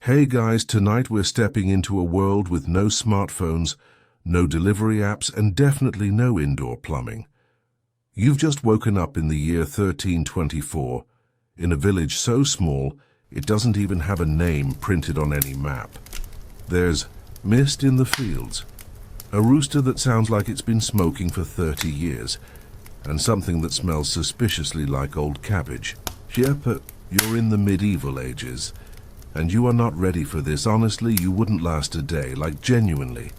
Hey guys, tonight we're stepping into a world with no smartphones, no delivery apps, and definitely no indoor plumbing. You've just woken up in the year 1324, in a village so small it doesn't even have a name printed on any map. There's mist in the fields, a rooster that sounds like it's been smoking for 30 years, and something that smells suspiciously like old cabbage. Yeah, but you're in the medieval ages, and you are not ready for this. Honestly, you wouldn't last a day, like genuinely.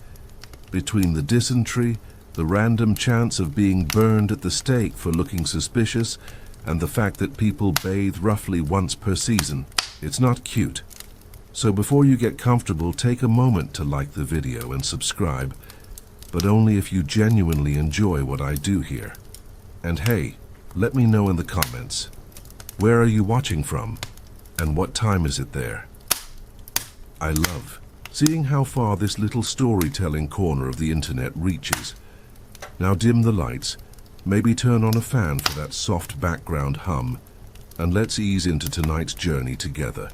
Between the dysentery, the random chance of being burned at the stake for looking suspicious, and the fact that people bathe roughly once per season, it's not cute. So before you get comfortable, take a moment to like the video and subscribe, but only if you genuinely enjoy what I do here. And hey, let me know in the comments, where are you watching from, and what time is it there? I love seeing how far this little storytelling corner of the internet reaches. Now dim the lights, maybe turn on a fan for that soft background hum, and let's ease into tonight's journey together.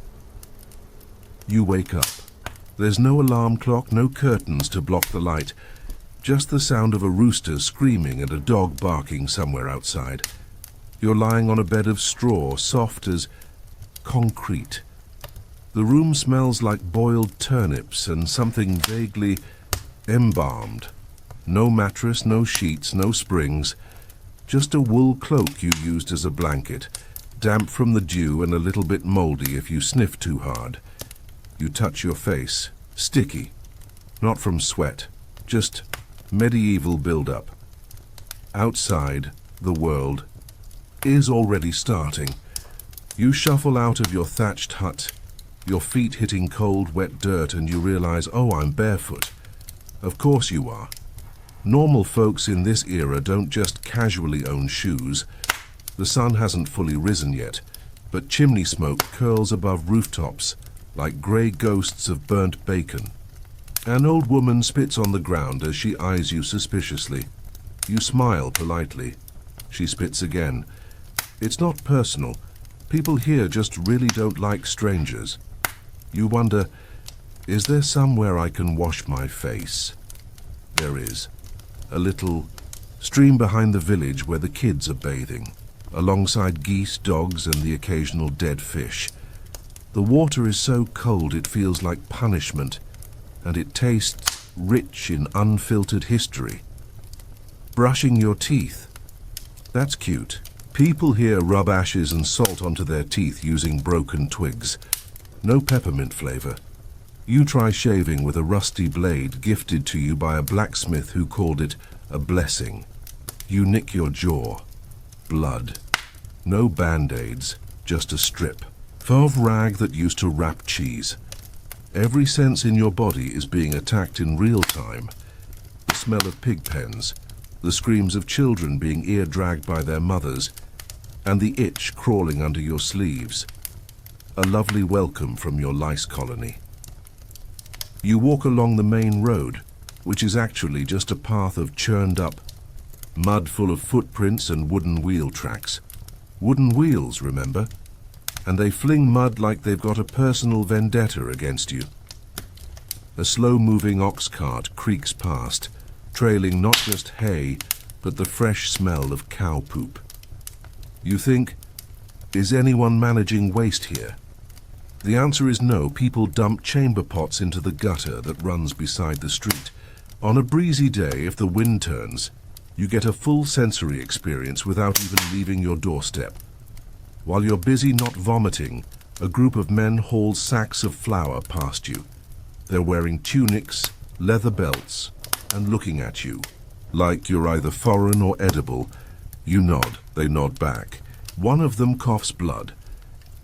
You wake up. There's no alarm clock, no curtains to block the light, just the sound of a rooster screaming and a dog barking somewhere outside. You're lying on a bed of straw, soft as concrete. The room smells like boiled turnips and something vaguely embalmed. No mattress, no sheets, no springs, just a wool cloak you used as a blanket, damp from the dew and a little bit moldy if you sniff too hard. You touch your face, sticky, not from sweat, just medieval build-up. Outside, the world is already starting. You shuffle out of your thatched hut, your feet hitting cold, wet dirt, and you realize, oh, I'm barefoot. Of course you are. Normal folks in this era don't just casually own shoes. The sun hasn't fully risen yet, but chimney smoke curls above rooftops like grey ghosts of burnt bacon. An old woman spits on the ground as she eyes you suspiciously. You smile politely. She spits again. It's not personal. People here just really don't like strangers. You wonder, is there somewhere I can wash my face? There is. A little stream behind the village where the kids are bathing, alongside geese, dogs, and the occasional dead fish. The water is so cold it feels like punishment, and it tastes rich in unfiltered history. Brushing your teeth. That's cute. People here rub ashes and salt onto their teeth using broken twigs. No peppermint flavor. You try shaving with a rusty blade gifted to you by a blacksmith who called it a blessing. You nick your jaw. Blood. No band-aids, just a strip of rag that used to wrap cheese. Every sense in your body is being attacked in real time. The smell of pig pens, the screams of children being ear-dragged by their mothers, and the itch crawling under your sleeves. A lovely welcome from your lice colony. You walk along the main road, which is actually just a path of churned up mud full of footprints and wooden wheel tracks. Wooden wheels, remember? And they fling mud like they've got a personal vendetta against you. A slow-moving ox cart creaks past, trailing not just hay, but the fresh smell of cow poop. You think, is anyone managing waste here? The answer is no. People dump chamber pots into the gutter that runs beside the street. On a breezy day, if the wind turns, you get a full sensory experience without even leaving your doorstep. While you're busy not vomiting, a group of men hauls sacks of flour past you. They're wearing tunics, leather belts, and looking at you like you're either foreign or edible. You nod, they nod back. One of them coughs blood.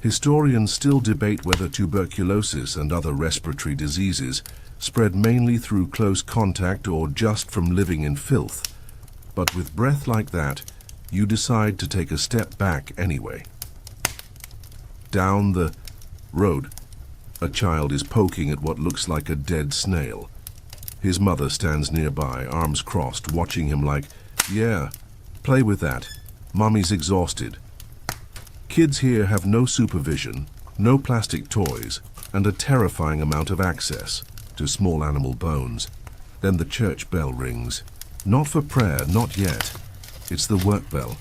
Historians still debate whether tuberculosis and other respiratory diseases spread mainly through close contact or just from living in filth. But with breath like that, you decide to take a step back anyway. Down the road, a child is poking at what looks like a dead snail. His mother stands nearby, arms crossed, watching him like, yeah, play with that. Mommy's exhausted. Kids here have no supervision, no plastic toys, and a terrifying amount of access to small animal bones. Then the church bell rings. Not for prayer, not yet. It's the work bell.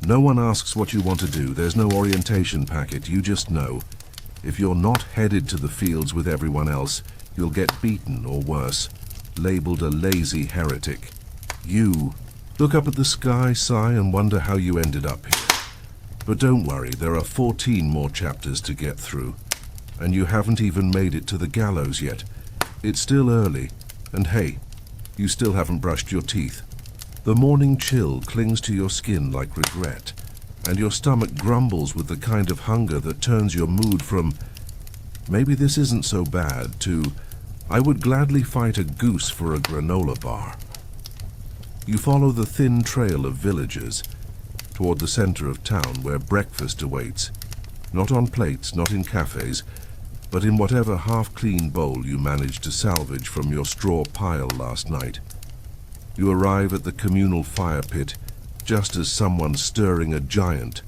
No one asks what you want to do. There's no orientation packet. You just know. If you're not headed to the fields with everyone else, you'll get beaten or worse, labeled a lazy heretic. You look up at the sky, sigh, and wonder how you ended up here. But don't worry, there are 14 more chapters to get through. And you haven't even made it to the gallows yet. It's still early, and hey, you still haven't brushed your teeth. The morning chill clings to your skin like regret, and your stomach grumbles with the kind of hunger that turns your mood from, maybe this isn't so bad, to, I would gladly fight a goose for a granola bar. You follow the thin trail of villagers toward the center of town where breakfast awaits, not on plates, not in cafes, but in whatever half-clean bowl you managed to salvage from your straw pile last night. You arrive at the communal fire pit just as someone's stirring a giant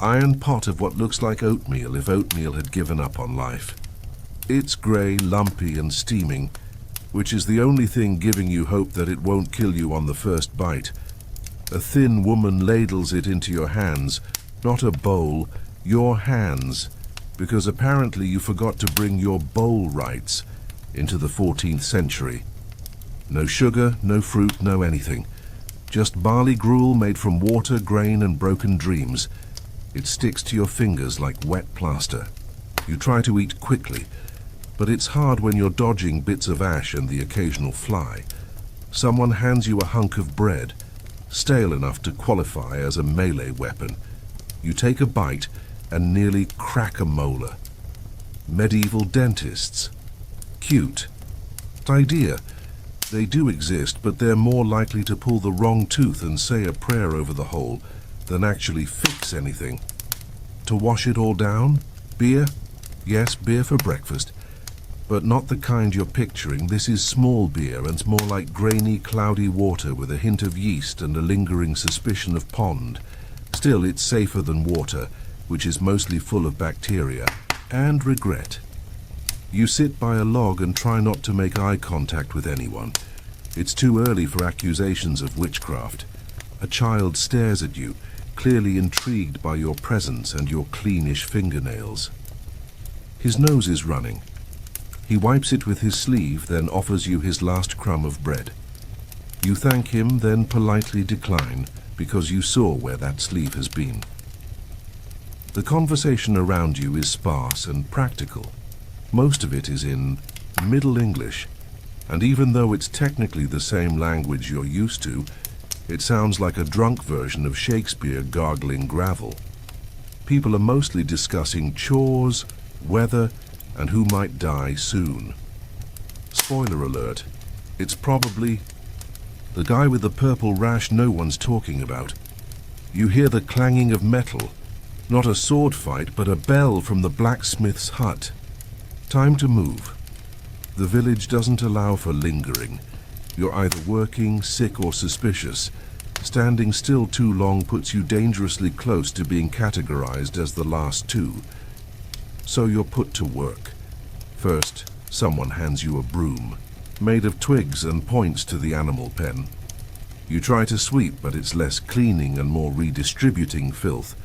iron pot of what looks like oatmeal if oatmeal had given up on life. It's grey, lumpy and steaming, which is the only thing giving you hope that it won't kill you on the first bite. A thin woman ladles it into your hands, not a bowl, your hands, because apparently you forgot to bring your bowl rights into the 14th century. No sugar, no fruit, no anything. Just barley gruel made from water, grain, and broken dreams. It sticks to your fingers like wet plaster. You try to eat quickly, but it's hard when you're dodging bits of ash and the occasional fly. Someone hands you a hunk of bread, stale enough to qualify as a melee weapon. You take a bite and nearly crack a molar. Medieval dentists. Cute. Idea. They do exist, but they're more likely to pull the wrong tooth and say a prayer over the hole than actually fix anything. To wash it all down? Beer? Yes, beer for breakfast. But not the kind you're picturing. This is small beer and more like grainy, cloudy water with a hint of yeast and a lingering suspicion of pond. Still, it's safer than water, which is mostly full of bacteria and regret. You sit by a log and try not to make eye contact with anyone. It's too early for accusations of witchcraft. A child stares at you, clearly intrigued by your presence and your cleanish fingernails. His nose is running. He wipes it with his sleeve, then offers you his last crumb of bread. You thank him, then politely decline, because you saw where that sleeve has been. The conversation around you is sparse and practical. Most of it is in Middle English, and even though it's technically the same language you're used to, it sounds like a drunk version of Shakespeare gargling gravel. People are mostly discussing chores, weather, and who might die soon. Spoiler alert, it's probably the guy with the purple rash no one's talking about. You hear the clanging of metal. Not a sword fight, but a bell from the blacksmith's hut. Time to move. The village doesn't allow for lingering. You're either working, sick, or suspicious. Standing still too long puts you dangerously close to being categorized as the last two. So you're put to work. First, someone hands you a broom, made of twigs, and points to the animal pen. You try to sweep, but it's less cleaning and more redistributing filth.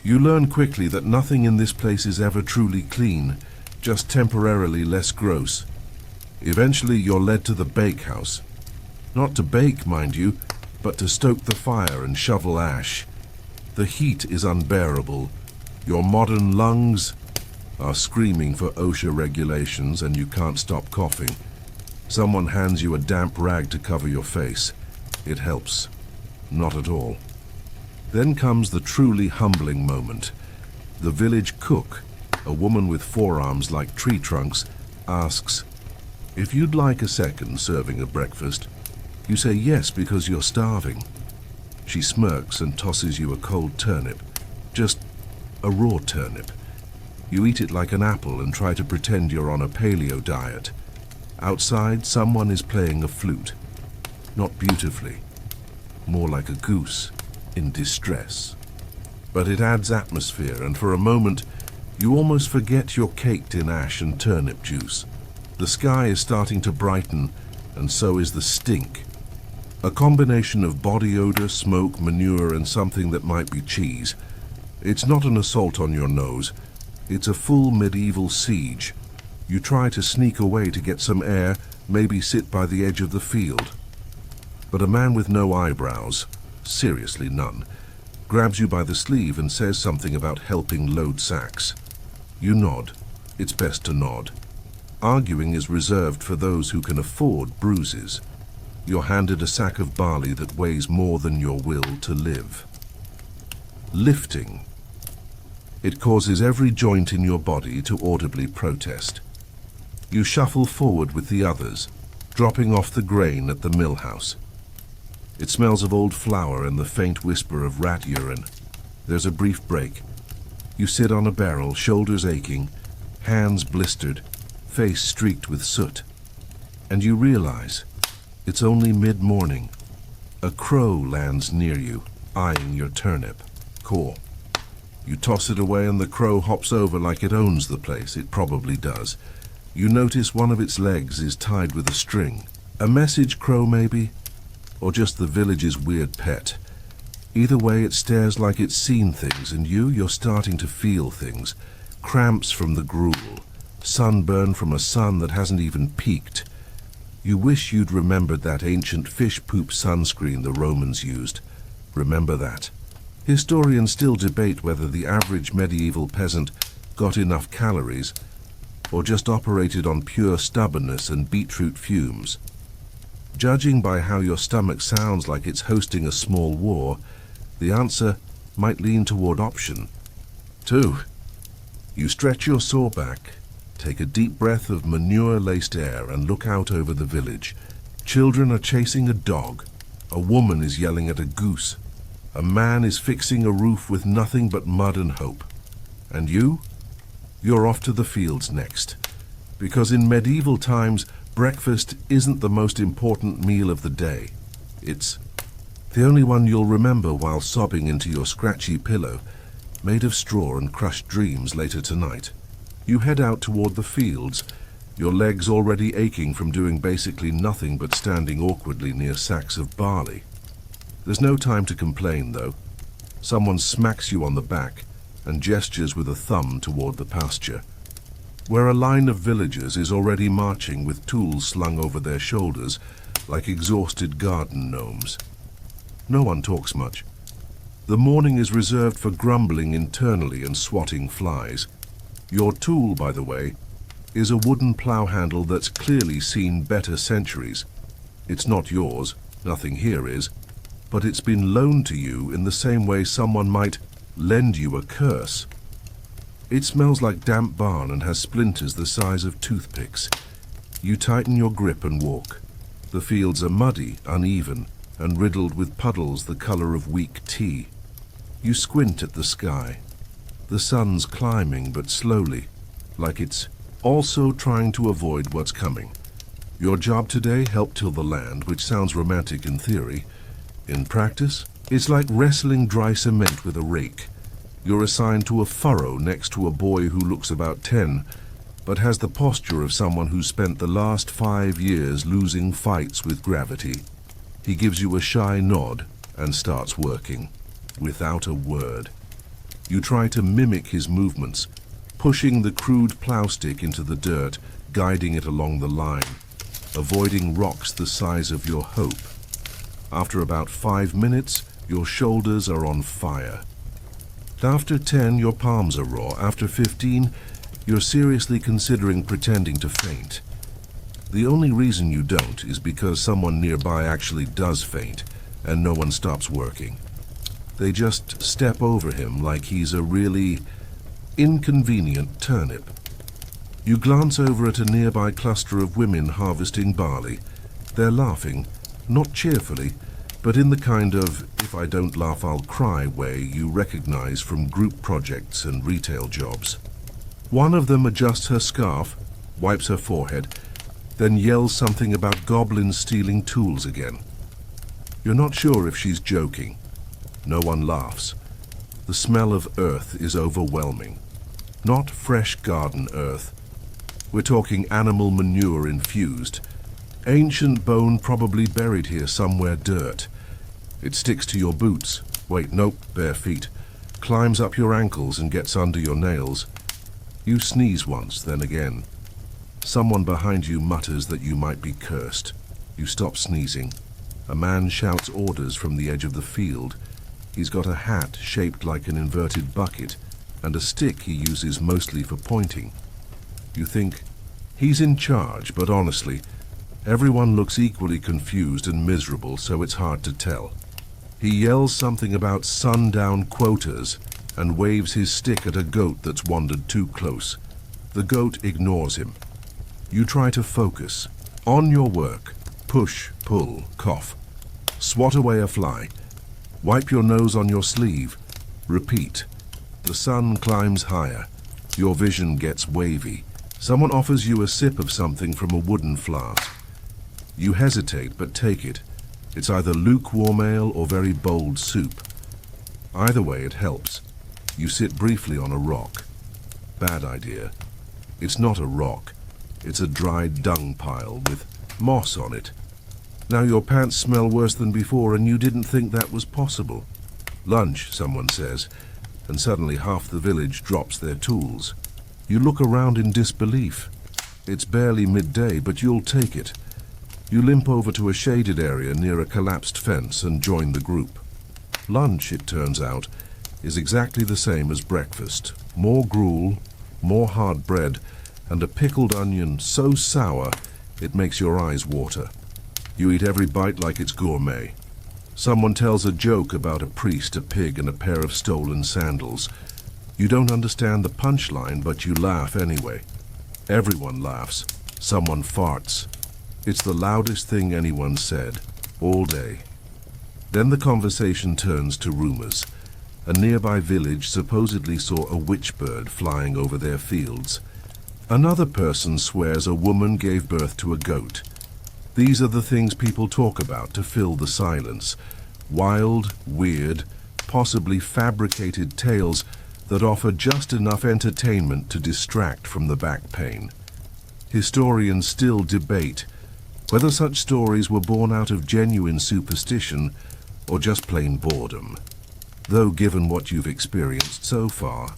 You learn quickly that nothing in this place is ever truly clean, just temporarily less gross. Eventually you're led to the bakehouse. Not to bake, mind you, but to stoke the fire and shovel ash. The heat is unbearable. Your modern lungs are screaming for OSHA regulations and you can't stop coughing. Someone hands you a damp rag to cover your face. It helps. Not at all. Then comes the truly humbling moment. The village cook, a woman with forearms like tree trunks, asks, "If you'd like a second serving of breakfast." You say yes because you're starving. She smirks and tosses you a cold turnip, just a raw turnip. You eat it like an apple and try to pretend you're on a paleo diet. Outside, someone is playing a flute. Not beautifully, more like a goose in distress. But it adds atmosphere, and for a moment, You almost forget you're caked in ash and turnip juice. The sky is starting to brighten, and so is the stink. A combination of body odor, smoke, manure, and something that might be cheese. It's not an assault on your nose. It's a full medieval siege. You try to sneak away to get some air, maybe sit by the edge of the field. But a man with no eyebrows, seriously none, grabs you by the sleeve and says something about helping load sacks. You nod. It's best to nod. Arguing is reserved for those who can afford bruises. You're handed a sack of barley that weighs more than your will to live. Lifting. It causes every joint in your body to audibly protest. You shuffle forward with the others, dropping off the grain at the mill house. It smells of old flour and the faint whisper of rat urine. There's a brief break. You sit on a barrel, shoulders aching, hands blistered, face streaked with soot. And you realize it's only mid-morning. A crow lands near you, eyeing your turnip core. You toss it away and the crow hops over like it owns the place. It probably does. You notice one of its legs is tied with a string. A message crow, maybe? Or just the village's weird pet. Either way, it stares like it's seen things, and you're starting to feel things. Cramps from the gruel. Sunburn from a sun that hasn't even peaked. You wish you'd remembered that ancient fish poop sunscreen the Romans used. Remember that. Historians still debate whether the average medieval peasant got enough calories or just operated on pure stubbornness and beetroot fumes. Judging by how your stomach sounds like it's hosting a small war, the answer might lean toward option 2. You stretch your sore back, take a deep breath of manure-laced air and look out over the village. Children are chasing a dog. A woman is yelling at a goose. A man is fixing a roof with nothing but mud and hope. And you're off to the fields next. Because in medieval times, breakfast isn't the most important meal of the day. It's the only one you'll remember while sobbing into your scratchy pillow, made of straw and crushed dreams later tonight. You head out toward the fields, your legs already aching from doing basically nothing but standing awkwardly near sacks of barley. There's no time to complain, though. Someone smacks you on the back and gestures with a thumb toward the pasture, where a line of villagers is already marching with tools slung over their shoulders like exhausted garden gnomes. No one talks much. The morning is reserved for grumbling internally and swatting flies. Your tool, by the way, is a wooden plow handle that's clearly seen better centuries. It's not yours, nothing here is, but it's been loaned to you in the same way someone might lend you a curse. It smells like damp barn and has splinters the size of toothpicks. You tighten your grip and walk. The fields are muddy, uneven, and riddled with puddles the color of weak tea. You squint at the sky. The sun's climbing, but slowly, like it's also trying to avoid what's coming. Your job today, help till the land, which sounds romantic in theory. In practice, it's like wrestling dry cement with a rake. You're assigned to a furrow next to a boy who looks about 10, but has the posture of someone who's spent the last 5 years losing fights with gravity. He gives you a shy nod and starts working, without a word. You try to mimic his movements, pushing the crude plow stick into the dirt, guiding it along the line, avoiding rocks the size of your hope. After about 5 minutes, your shoulders are on fire. After 10, your palms are raw. After 15, you're seriously considering pretending to faint. The only reason you don't is because someone nearby actually does faint, and no one stops working. They just step over him like he's a really inconvenient turnip. You glance over at a nearby cluster of women harvesting barley. They're laughing, not cheerfully, but in the kind of if I don't laugh I'll cry way you recognize from group projects and retail jobs. One of them adjusts her scarf, wipes her forehead, then yells something about goblins stealing tools again. You're not sure if she's joking. No one laughs. The smell of earth is overwhelming. not fresh garden earth. We're talking animal manure infused. Ancient bone probably buried here somewhere dirt. It sticks to your boots. Wait, nope, bare feet. Climbs up your ankles and gets under your nails. You sneeze once, then again. Someone behind you mutters that you might be cursed. You stop sneezing. A man shouts orders from the edge of the field. He's got a hat shaped like an inverted bucket and a stick he uses mostly for pointing. You think, he's in charge, but honestly, everyone looks equally confused and miserable, so it's hard to tell. He yells something about sundown quotas and waves his stick at a goat that's wandered too close. The goat ignores him. You try to focus. On your work. Push, pull, cough. Swat away a fly. Wipe your nose on your sleeve. Repeat. The sun climbs higher. Your vision gets wavy. Someone offers you a sip of something from a wooden flask. You hesitate, but take it. It's either lukewarm ale or very bold soup. Either way, it helps. You sit briefly on a rock. Bad idea. It's not a rock. It's a dried dung pile with moss on it. Now your pants smell worse than before, and you didn't think that was possible. Lunch, someone says, and suddenly half the village drops their tools. You look around in disbelief. It's barely midday, but you'll take it. You limp over to a shaded area near a collapsed fence and join the group. Lunch, it turns out, is exactly the same as breakfast. More gruel, more hard bread, and a pickled onion so sour it makes your eyes water. You eat every bite like it's gourmet. Someone tells a joke about a priest, a pig, and a pair of stolen sandals. You don't understand the punchline, but you laugh anyway. Everyone laughs. Someone farts. It's the loudest thing anyone said, all day. Then the conversation turns to rumors. A nearby village supposedly saw a witch-bird flying over their fields. Another person swears a woman gave birth to a goat. These are the things people talk about to fill the silence. Wild, weird, possibly fabricated tales that offer just enough entertainment to distract from the back pain. Historians still debate whether such stories were born out of genuine superstition or just plain boredom. Though given what you've experienced so far,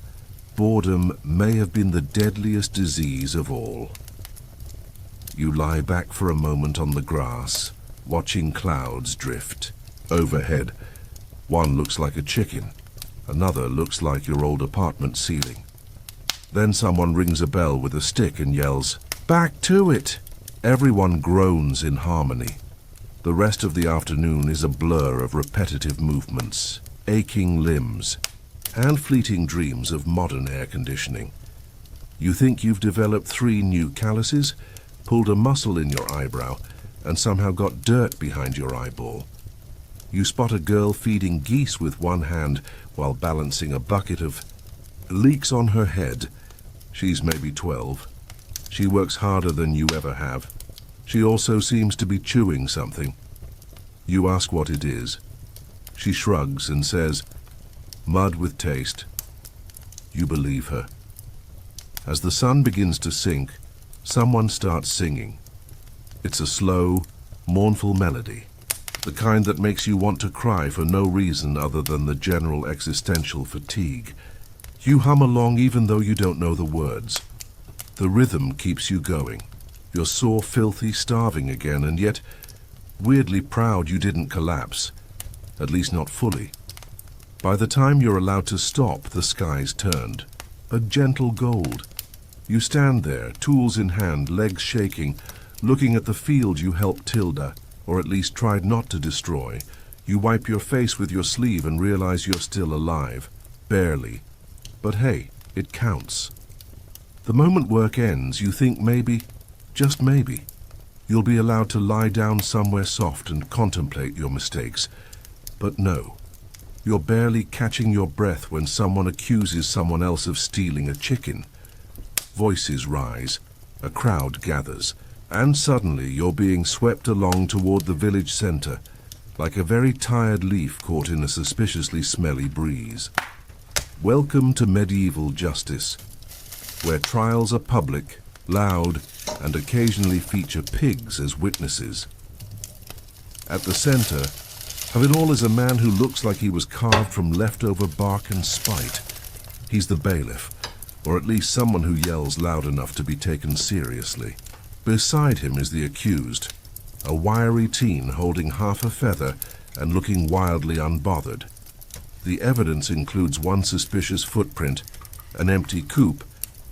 boredom may have been the deadliest disease of all. You lie back for a moment on the grass, watching clouds drift. Overhead, one looks like a chicken, another looks like your old apartment ceiling. Then someone rings a bell with a stick and yells, "Back to it!" Everyone groans in harmony. The rest of the afternoon is a blur of repetitive movements, aching limbs, and fleeting dreams of modern air conditioning. You think you've developed 3 new calluses, pulled a muscle in your eyebrow, and somehow got dirt behind your eyeball. You spot a girl feeding geese with one hand while balancing a bucket of leeks on her head. She's maybe 12. She works harder than you ever have. She also seems to be chewing something. You ask what it is. She shrugs and says, "Mud with taste." You believe her. As the sun begins to sink, someone starts singing. It's a slow, mournful melody, the kind that makes you want to cry for no reason other than the general existential fatigue. You hum along even though you don't know the words. The rhythm keeps you going. You're sore, filthy, starving again, and yet weirdly proud you didn't collapse, at least not fully. By the time you're allowed to stop, the sky's turned, a gentle gold. You stand there, tools in hand, legs shaking, looking at the field you helped Tilda, or at least tried not to destroy. You wipe your face with your sleeve and realize you're still alive. Barely. But hey, it counts. The moment work ends, you think maybe, just maybe, you'll be allowed to lie down somewhere soft and contemplate your mistakes. But no. You're barely catching your breath when someone accuses someone else of stealing a chicken. Voices rise. A crowd gathers. And suddenly you're being swept along toward the village center, like a very tired leaf caught in a suspiciously smelly breeze. Welcome to medieval justice. where trials are public, loud, and occasionally feature pigs as witnesses. At the center of it all is a man who looks like he was carved from leftover bark and spite. He's the bailiff, or at least someone who yells loud enough to be taken seriously. Beside him is the accused, a wiry teen holding half a feather and looking wildly unbothered. The evidence includes one suspicious footprint, an empty coop,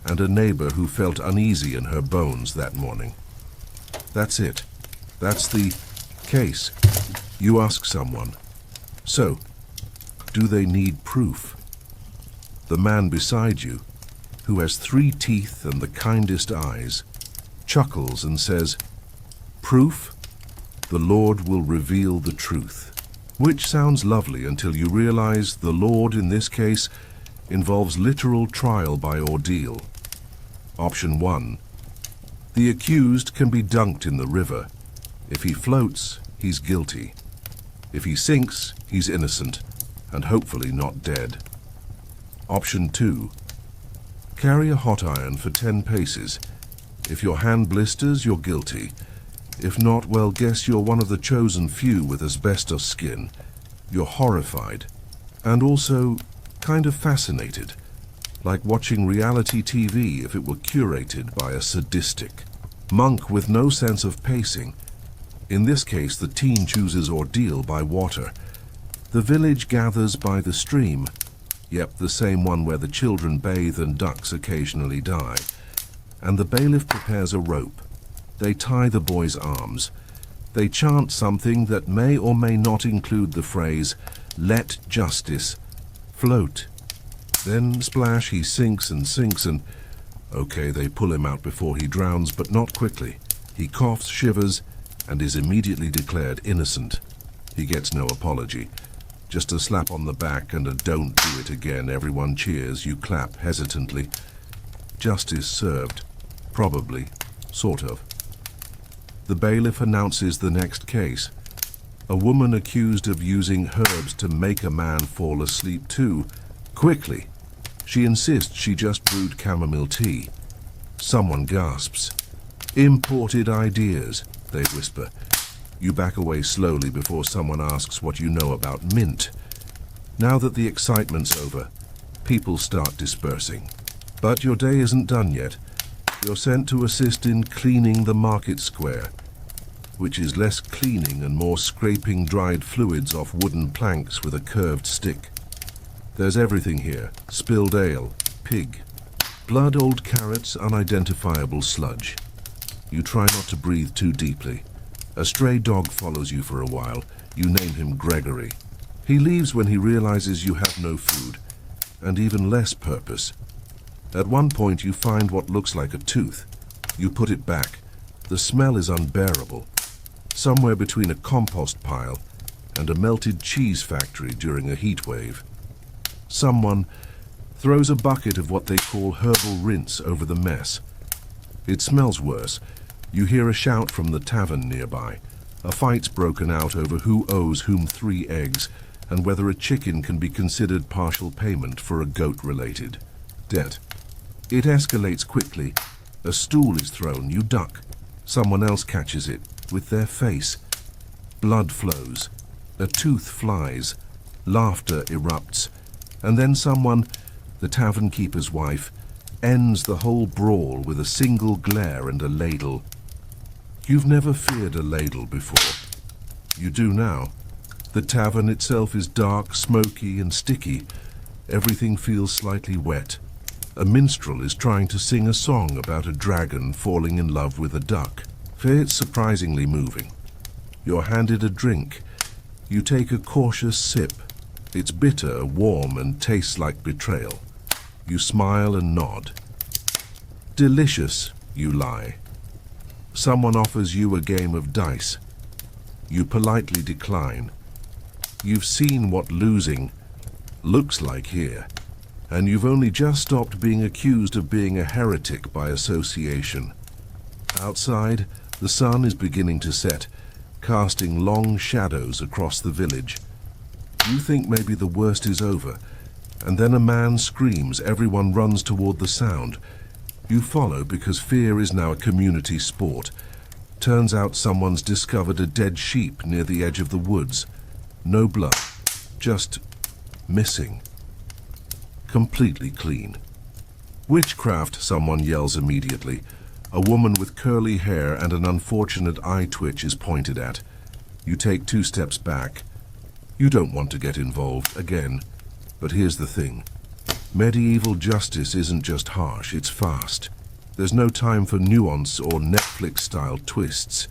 and a neighbor who felt uneasy in her bones that morning. That's it. That's the case. You ask someone, so, do they need proof? The man beside you, who has 3 teeth and the kindest eyes, chuckles and says, "Proof? The Lord will reveal the truth." Which sounds lovely until you realize the Lord in this case involves literal trial by ordeal. Option 1. The accused can be dunked in the river. If he floats, he's guilty. If he sinks, he's innocent, and hopefully not dead. Option 2. Carry a hot iron for 10 paces. If your hand blisters, you're guilty. If not, well, guess you're one of the chosen few with asbestos skin. You're horrified, and also kind of fascinated, like watching reality TV if it were curated by a sadistic monk with no sense of pacing. In this case, the teen chooses ordeal by water. The village gathers by the stream. Yep, the same one where the children bathe and ducks occasionally die. And the bailiff prepares a rope. They tie the boy's arms. They chant something that may or may not include the phrase, "Let justice float." Then, splash, he sinks and sinks and... Okay, they pull him out before he drowns, but not quickly. He coughs, shivers, and is immediately declared innocent. He gets no apology. Just a slap on the back and a "don't do it again." Everyone cheers. You clap hesitantly. Justice served. Probably. Sort of. The bailiff announces the next case. A woman accused of using herbs to make a man fall asleep too quickly. She insists she just brewed chamomile tea. Someone gasps. "Imported ideas," they whisper. You back away slowly before someone asks what you know about mint. Now that the excitement's over, people start dispersing. But your day isn't done yet. You're sent to assist in cleaning the market square, which is less cleaning and more scraping dried fluids off wooden planks with a curved stick. There's everything here: spilled ale, pig, blood, old carrots, unidentifiable sludge. You try not to breathe too deeply. A stray dog follows you for a while. You name him Gregory. He leaves when he realizes you have no food, and even less purpose. At one point you find what looks like a tooth. You put it back. The smell is unbearable. Somewhere between a compost pile and a melted cheese factory during a heat wave. Someone throws a bucket of what they call herbal rinse over the mess. It smells worse. You hear a shout from the tavern nearby. A fight's broken out over who owes whom 3 eggs and whether a chicken can be considered partial payment for a goat-related debt. It escalates quickly. A stool is thrown. You duck. Someone else catches it with their face. Blood flows. A tooth flies. Laughter erupts. And then someone, the tavern keeper's wife, ends the whole brawl with a single glare and a ladle. You've never feared a ladle before. You do now. The tavern itself is dark, smoky, and sticky. Everything feels slightly wet. A minstrel is trying to sing a song about a dragon falling in love with a duck. It's surprisingly moving. You're handed a drink. You take a cautious sip. It's bitter, warm, and tastes like betrayal. You smile and nod. Delicious, you lie. Someone offers you a game of dice. You politely decline. You've seen what losing looks like here, and you've only just stopped being accused of being a heretic by association. Outside, the sun is beginning to set, casting long shadows across the village. You think maybe the worst is over, and then a man screams. Everyone runs toward the sound. You follow because fear is now a community sport. Turns out someone's discovered a dead sheep near the edge of the woods. No blood, just missing. Completely clean. Witchcraft, someone yells immediately. A woman with curly hair and an unfortunate eye twitch is pointed at. You take 2 steps back. You don't want to get involved again. But here's the thing. Medieval justice isn't just harsh, it's fast. There's no time for nuance or Netflix-style twists.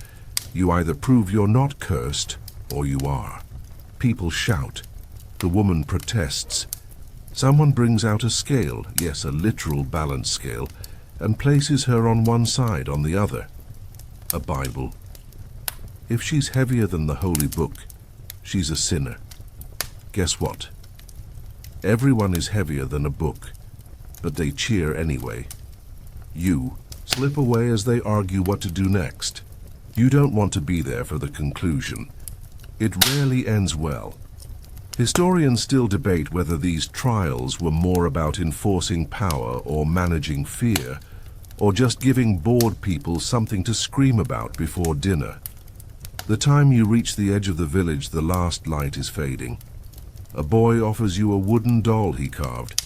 You either prove you're not cursed, or you are. People shout. The woman protests. Someone brings out a scale, yes, a literal balance scale, and places her on one side, on the other. A Bible. If she's heavier than the Holy Book, she's a sinner. Guess what? Everyone is heavier than a book, but they cheer anyway. You slip away as they argue what to do next. You don't want to be there for the conclusion. It rarely ends well. Historians still debate whether these trials were more about enforcing power or managing fear, or just giving bored people something to scream about before dinner. The time you reach the edge of the village, the last light is fading. A boy offers you a wooden doll he carved.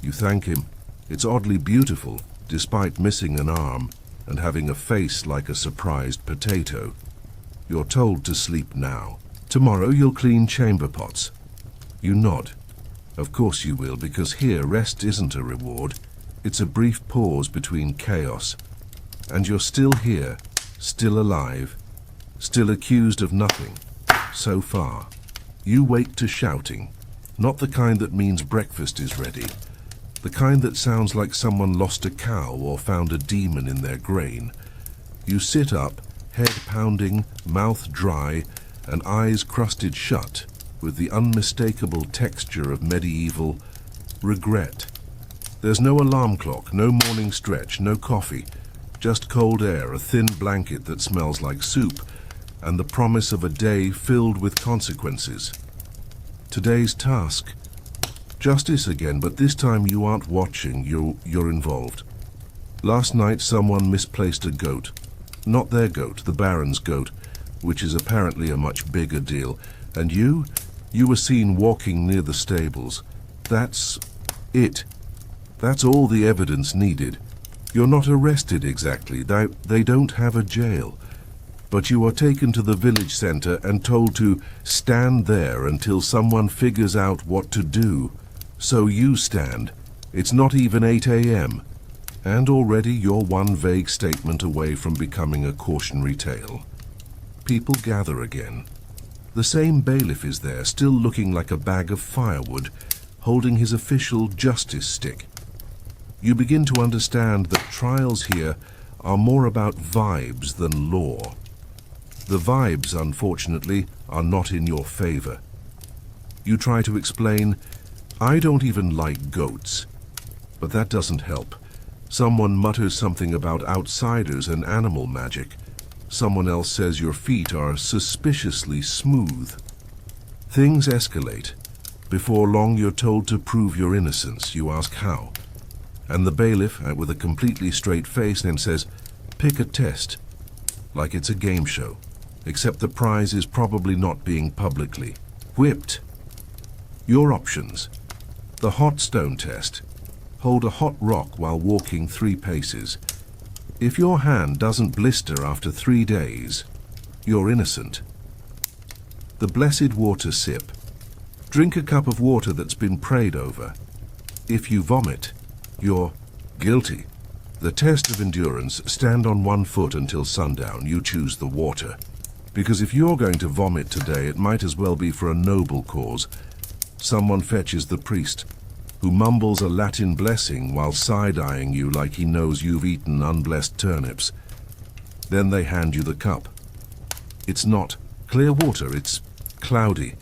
You thank him. It's oddly beautiful, despite missing an arm and having a face like a surprised potato. You're told to sleep now. Tomorrow you'll clean chamber pots. You nod. Of course you will, because here rest isn't a reward. It's a brief pause between chaos. And you're still here, still alive, still accused of nothing. So far. You wake to shouting, not the kind that means breakfast is ready, the kind that sounds like someone lost a cow or found a demon in their grain. You sit up, head pounding, mouth dry, and eyes crusted shut, with the unmistakable texture of medieval regret. There's no alarm clock, no morning stretch, no coffee, just cold air, a thin blanket that smells like soup, and the promise of a day filled with consequences. Today's task. Justice again, but this time you aren't watching, you're involved. Last night someone misplaced a goat. Not their goat, the Baron's goat, which is apparently a much bigger deal. And you were seen walking near the stables. That's it. That's all the evidence needed. You're not arrested exactly. They don't have a jail. But you are taken to the village center and told to stand there until someone figures out what to do. So you stand. It's not even 8 a.m. And already you're one vague statement away from becoming a cautionary tale. People gather again. The same bailiff is there, still looking like a bag of firewood, holding his official justice stick. You begin to understand that trials here are more about vibes than law. The vibes, unfortunately, are not in your favor. You try to explain, I don't even like goats. But that doesn't help. Someone mutters something about outsiders and animal magic. Someone else says your feet are suspiciously smooth. Things escalate. Before long you're told to prove your innocence. You ask how. And the bailiff, with a completely straight face, then says, pick a test. Like it's a game show. Except the prize is probably not being publicly whipped. Your options. The hot stone test. Hold a hot rock while walking 3 paces. If your hand doesn't blister after 3 days, you're innocent. The blessed water sip. Drink a cup of water that's been prayed over. If you vomit, you're guilty. The test of endurance. Stand on 1 foot until sundown. You choose the water. Because if you're going to vomit today, it might as well be for a noble cause. Someone fetches the priest, who mumbles a Latin blessing while side-eyeing you like he knows you've eaten unblessed turnips. Then they hand you the cup. It's not clear water, it's cloudy.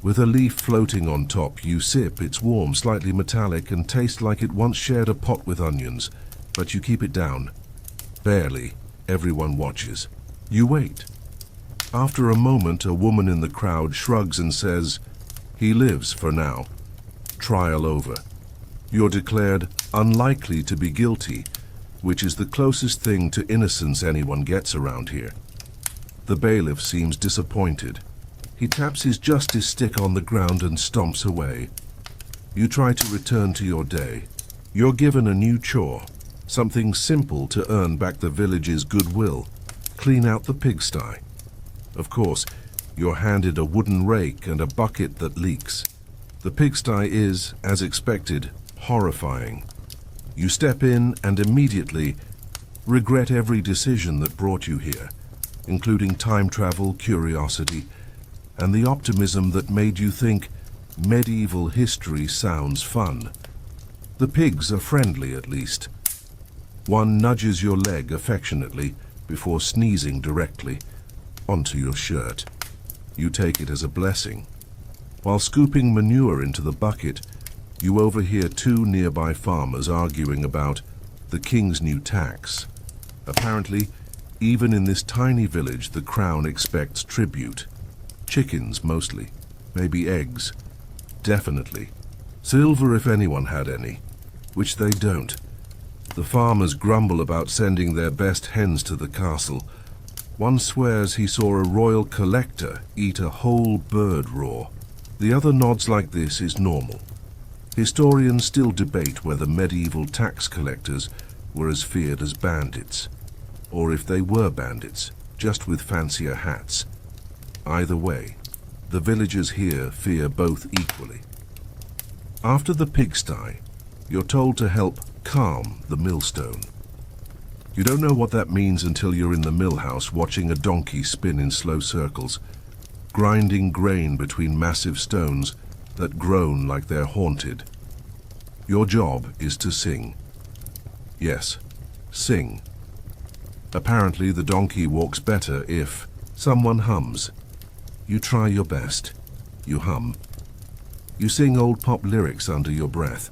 With a leaf floating on top, you sip. It's warm, slightly metallic, and tastes like it once shared a pot with onions. But you keep it down. Barely. Everyone watches. You wait. After a moment, a woman in the crowd shrugs and says, he lives for now. Trial over. You're declared unlikely to be guilty, which is the closest thing to innocence anyone gets around here. The bailiff seems disappointed. He taps his justice stick on the ground and stomps away. You try to return to your day. You're given a new chore, something simple to earn back the village's goodwill. Clean out the pigsty. Of course, you're handed a wooden rake and a bucket that leaks. The pigsty is, as expected, horrifying. You step in and immediately regret every decision that brought you here, including time travel, curiosity, and the optimism that made you think medieval history sounds fun. The pigs are friendly, at least. One nudges your leg affectionately before sneezing directly onto your shirt. You take it as a blessing. While scooping manure into the bucket, you overhear two nearby farmers arguing about the king's new tax. Apparently, even in this tiny village, the crown expects tribute. Chickens, mostly. Maybe eggs. Definitely. Silver if anyone had any, which they don't. The farmers grumble about sending their best hens to the castle. One swears he saw a royal collector eat a whole bird raw. The other nods like this is normal. Historians still debate whether medieval tax collectors were as feared as bandits, or if they were bandits, just with fancier hats. Either way, the villagers here fear both equally. After the pigsty, you're told to help calm the millstone. You don't know what that means until you're in the mill house watching a donkey spin in slow circles, grinding grain between massive stones that groan like they're haunted. Your job is to sing. Yes, sing. Apparently the donkey walks better if someone hums. You try your best. You hum. You sing old pop lyrics under your breath.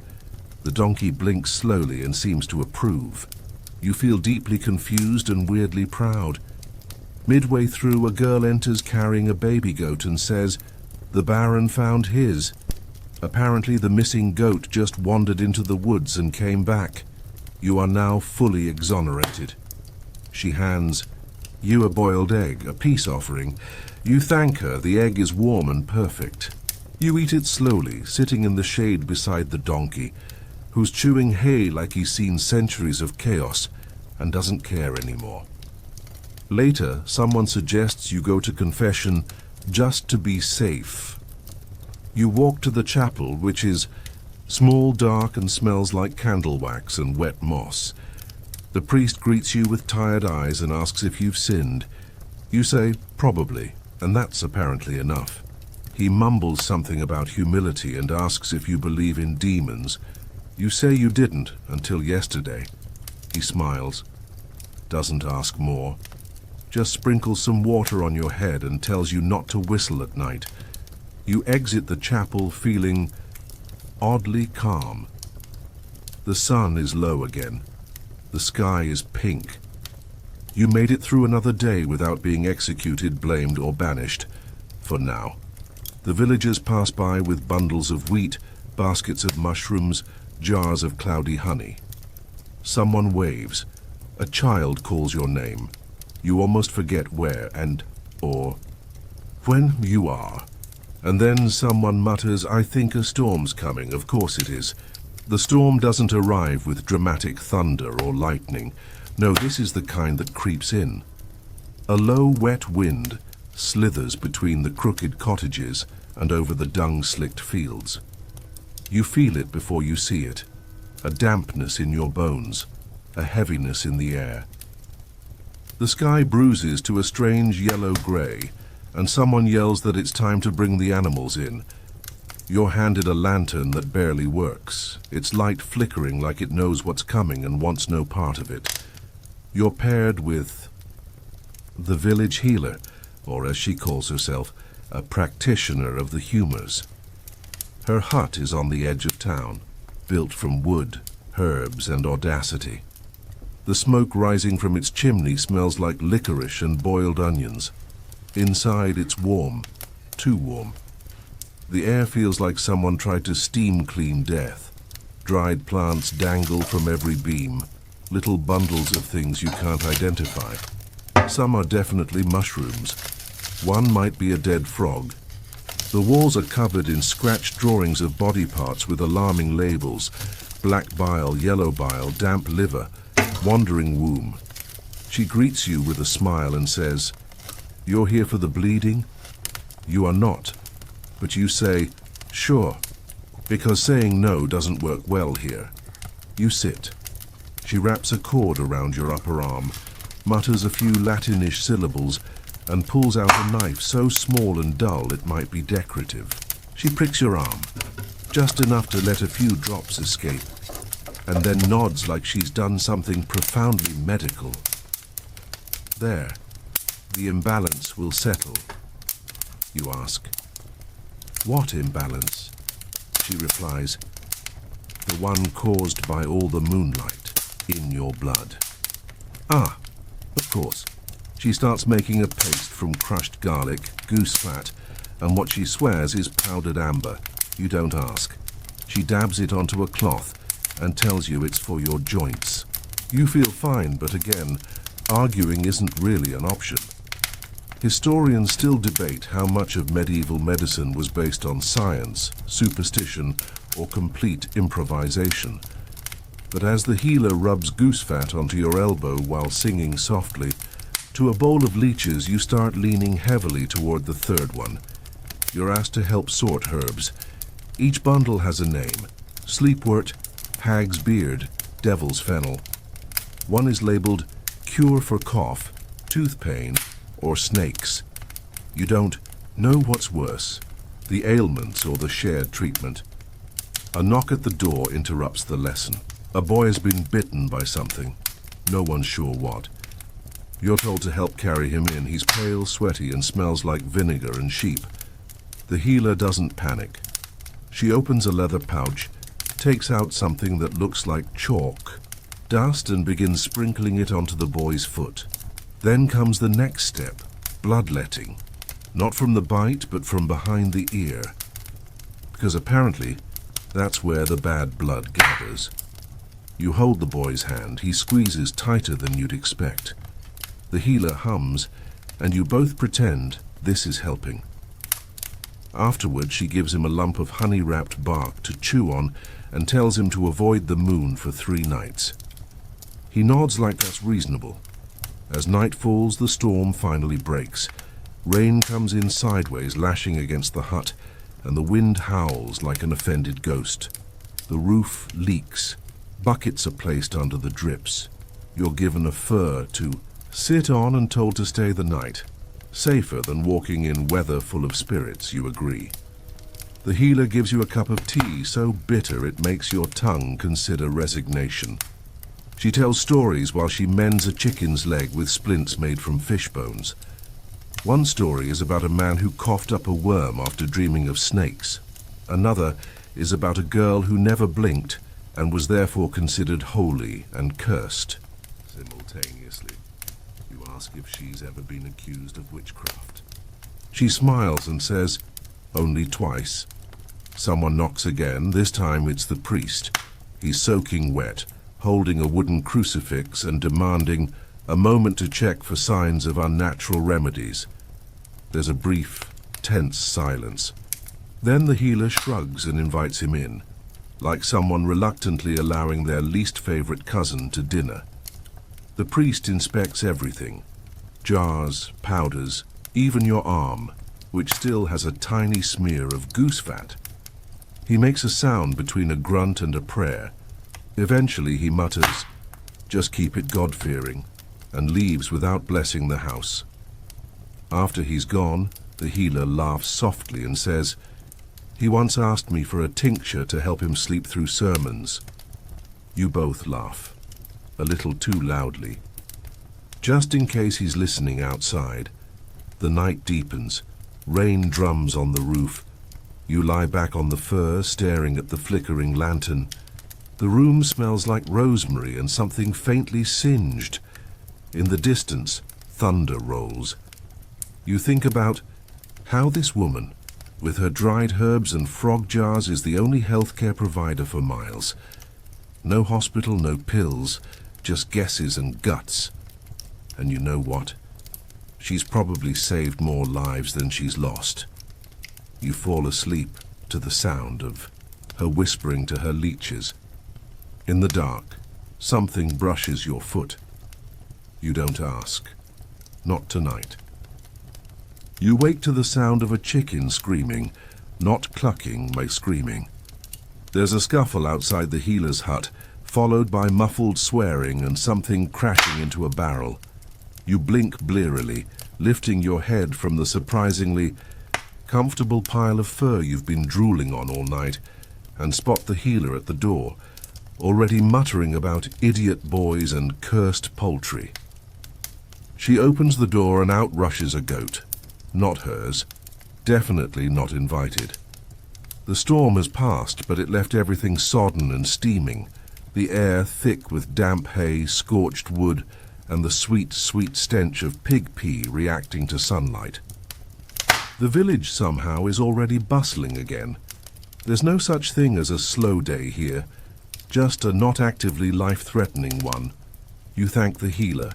The donkey blinks slowly and seems to approve. You feel deeply confused and weirdly proud. Midway through, a girl enters carrying a baby goat and says, "The Baron found his." Apparently the missing goat just wandered into the woods and came back. You are now fully exonerated. She hands you a boiled egg, a peace offering. You thank her. The egg is warm and perfect. You eat it slowly, sitting in the shade beside the donkey, who's chewing hay like he's seen centuries of chaos and doesn't care anymore. Later, someone suggests you go to confession just to be safe. You walk to the chapel, which is small, dark, and smells like candle wax and wet moss. The priest greets you with tired eyes and asks if you've sinned. You say, probably, and that's apparently enough. He mumbles something about humility and asks if you believe in demons. You say you didn't until yesterday. He smiles, doesn't ask more, just sprinkles some water on your head and tells you not to whistle at night. You exit the chapel feeling oddly calm. The sun is low again. The sky is pink. You made it through another day without being executed, blamed, or banished. For now. The villagers pass by with bundles of wheat, baskets of mushrooms, jars of cloudy honey. Someone waves. A child calls your name. You almost forget where or when you are. And then someone mutters, "I think a storm's coming." Of course it is. The storm doesn't arrive with dramatic thunder or lightning. No, this is the kind that creeps in. A low, wet wind slithers between the crooked cottages and over the dung-slicked fields. You feel it before you see it. A dampness in your bones, a heaviness in the air. The sky bruises to a strange yellow-gray, and someone yells that it's time to bring the animals in. You're handed a lantern that barely works, its light flickering like it knows what's coming and wants no part of it. You're paired with the village healer, or as she calls herself, a practitioner of the humors. Her hut is on the edge of town, built from wood, herbs, and audacity. The smoke rising from its chimney smells like licorice and boiled onions. Inside it's warm, too warm. The air feels like someone tried to steam clean death. Dried plants dangle from every beam. little bundles of things you can't identify. Some are definitely mushrooms. One might be a dead frog. The walls are covered in scratched drawings of body parts with alarming labels: black bile, yellow bile, damp liver, wandering womb. She greets you with a smile and says, "You're here for the bleeding?" You are not, but you say, "Sure," because saying no doesn't work well here. You sit. She wraps a cord around your upper arm, mutters a few Latinish syllables, and pulls out a knife so small and dull it might be decorative. She pricks your arm, just enough to let a few drops escape, and then nods like she's done something profoundly medical. There, the imbalance will settle. You ask, "What imbalance?" She replies, "The one caused by all the moonlight in your blood." Ah, of course. She starts making a paste from crushed garlic, goose fat, and what she swears is powdered amber. You don't ask. She dabs it onto a cloth and tells you it's for your joints. You feel fine, but again, arguing isn't really an option. Historians still debate how much of medieval medicine was based on science, superstition, or complete improvisation. But as the healer rubs goose fat onto your elbow while singing softly, to a bowl of leeches you start leaning heavily toward the third one. You're asked to help sort herbs. Each bundle has a name: sleepwort, hag's beard, devil's fennel. One is labeled cure for cough, tooth pain, or snakes. You don't know what's worse, the ailments or the shared treatment. A knock at the door interrupts the lesson. A boy has been bitten by something. No one's sure what. You're told to help carry him in. He's pale, sweaty, and smells like vinegar and sheep. The healer doesn't panic. She opens a leather pouch, takes out something that looks like chalk, dust, and begins sprinkling it onto the boy's foot. Then comes the next step, bloodletting. Not from the bite, but from behind the ear. Because apparently, that's where the bad blood gathers. You hold the boy's hand. He squeezes tighter than you'd expect. The healer hums, and you both pretend this is helping. Afterward, she gives him a lump of honey-wrapped bark to chew on and tells him to avoid the moon for 3 nights. He nods like that's reasonable. As night falls, the storm finally breaks. Rain comes in sideways, lashing against the hut, and the wind howls like an offended ghost. The roof leaks. Buckets are placed under the drips. You're given a fur to sit on and told to stay the night. Safer than walking in weather full of spirits, you agree. The healer gives you a cup of tea so bitter it makes your tongue consider resignation. She tells stories while she mends a chicken's leg with splints made from fish bones. One story is about a man who coughed up a worm after dreaming of snakes. Another is about a girl who never blinked and was therefore considered holy and cursed. Simultaneously, you ask if she's ever been accused of witchcraft. She smiles and says, "Only twice." Someone knocks again. This time it's the priest. He's soaking wet, holding a wooden crucifix and demanding a moment to check for signs of unnatural remedies. There's a brief, tense silence. Then the healer shrugs and invites him in, like someone reluctantly allowing their least favorite cousin to dinner. The priest inspects everything: jars, powders, even your arm, which still has a tiny smear of goose fat. He makes a sound between a grunt and a prayer. Eventually he mutters, "Just keep it God-fearing," and leaves without blessing the house. After he's gone, the healer laughs softly and says, "He once asked me for a tincture to help him sleep through sermons." You both laugh, a little too loudly. Just in case he's listening outside, the night deepens. Rain drums on the roof. You lie back on the fur, staring at the flickering lantern. The room smells like rosemary and something faintly singed. In the distance, thunder rolls. You think about how this woman, with her dried herbs and frog jars, is the only healthcare provider for miles. No hospital, no pills, just guesses and guts. And you know what? She's probably saved more lives than she's lost. You fall asleep to the sound of her whispering to her leeches. In the dark, something brushes your foot. You don't ask. Not tonight. You wake to the sound of a chicken screaming, not clucking, but screaming. There's a scuffle outside the healer's hut, followed by muffled swearing and something crashing into a barrel. You blink blearily, lifting your head from the surprisingly comfortable pile of fur you've been drooling on all night, and spot the healer at the door, already muttering about idiot boys and cursed poultry. She opens the door and out rushes a goat. Not hers. Definitely not invited. The storm has passed, but it left everything sodden and steaming, the air thick with damp hay, scorched wood, and the sweet, sweet stench of pig pee reacting to sunlight. The village somehow is already bustling again. There's no such thing as a slow day here, just a not actively life-threatening one. You thank the healer.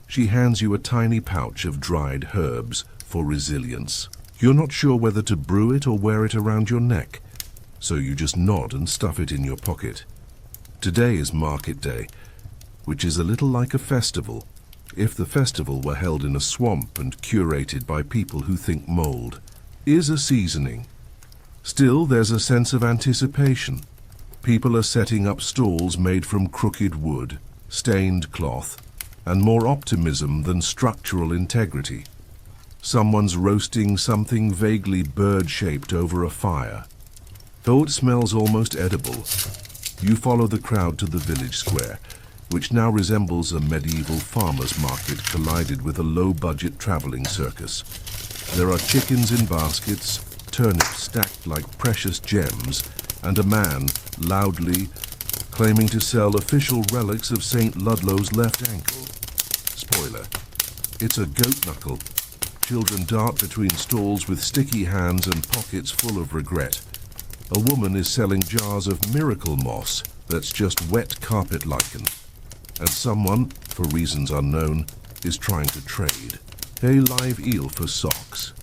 She hands you a tiny pouch of dried herbs for resilience. You're not sure whether to brew it or wear it around your neck, so you just nod and stuff it in your pocket. Today is market day, which is a little like a festival, if the festival were held in a swamp and curated by people who think mold is a seasoning. Still, there's a sense of anticipation. People are setting up stalls made from crooked wood, stained cloth, and more optimism than structural integrity. Someone's roasting something vaguely bird-shaped over a fire. Though it smells almost edible, you follow the crowd to the village square, which now resembles a medieval farmer's market collided with a low-budget traveling circus. There are chickens in baskets, turnips stacked like precious gems, and a man loudly claiming to sell official relics of St. Ludlow's left ankle. Spoiler, it's a goat knuckle. Children dart between stalls with sticky hands and pockets full of regret. A woman is selling jars of miracle moss that's just wet carpet lichen. And someone, for reasons unknown, is trying to trade a live eel for socks.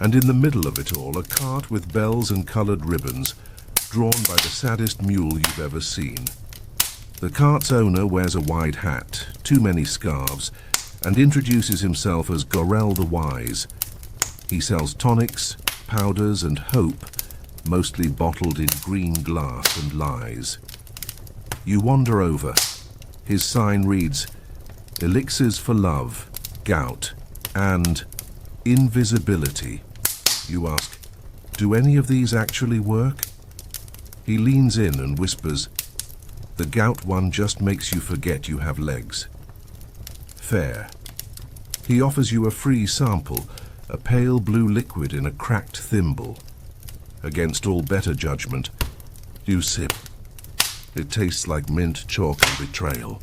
And in the middle of it all, a cart with bells and coloured ribbons, drawn by the saddest mule you've ever seen. The cart's owner wears a wide hat, too many scarves, and introduces himself as Gorell the Wise. He sells tonics, powders, and hope, mostly bottled in green glass and lies. You wander over. His sign reads, "Elixirs for love, gout, and invisibility." You ask, "Do any of these actually work?" He leans in and whispers, "The gout one just makes you forget you have legs." Fair. He offers you a free sample, a pale blue liquid in a cracked thimble. Against all better judgment, you sip. It tastes like mint, chalk, and betrayal.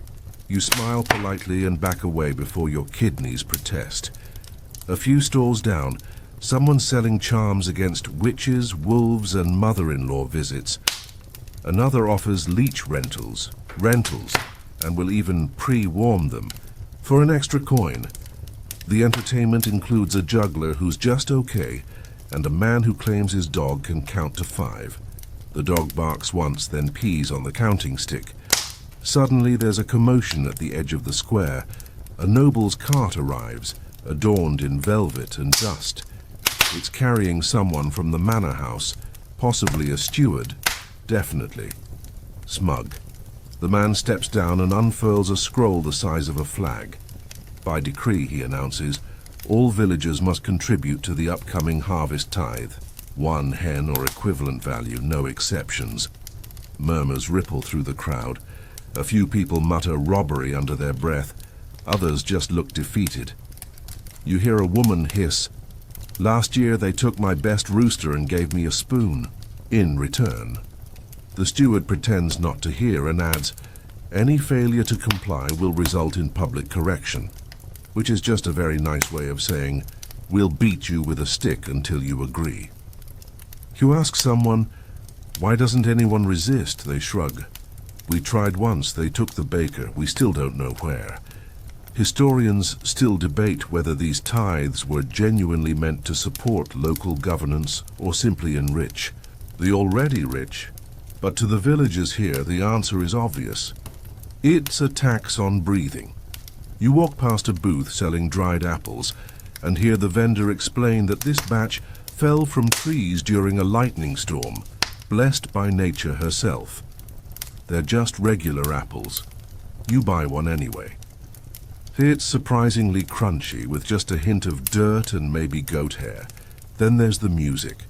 You smile politely and back away before your kidneys protest. A few stalls down, someone's selling charms against witches, wolves, and mother-in-law visits. Another offers leech rentals, and will even pre-warm them for an extra coin. The entertainment includes a juggler who's just okay, and a man who claims his dog can count to 5. The dog barks once, then pees on the counting stick. Suddenly there's a commotion at the edge of the square. A noble's cart arrives, adorned in velvet and dust. It's carrying someone from the manor house, possibly a steward, definitely. Smug. The man steps down and unfurls a scroll the size of a flag. By decree, he announces, all villagers must contribute to the upcoming harvest tithe. 1 hen or equivalent value, no exceptions. Murmurs ripple through the crowd. A few people mutter robbery under their breath. Others just look defeated. You hear a woman hiss, "Last year they took my best rooster and gave me a spoon in return." The steward pretends not to hear and adds, "Any failure to comply will result in public correction," which is just a very nice way of saying, "We'll beat you with a stick until you agree." You ask someone, "Why doesn't anyone resist?" They shrug. We tried once, they took the baker, we still don't know where. Historians still debate whether these tithes were genuinely meant to support local governance or simply enrich the already rich. But to the villagers here, the answer is obvious. It's a tax on breathing. You walk past a booth selling dried apples and hear the vendor explain that this batch fell from trees during a lightning storm, blessed by nature herself. They're just regular apples. You buy one anyway. It's surprisingly crunchy with just a hint of dirt and maybe goat hair. Then there's the music.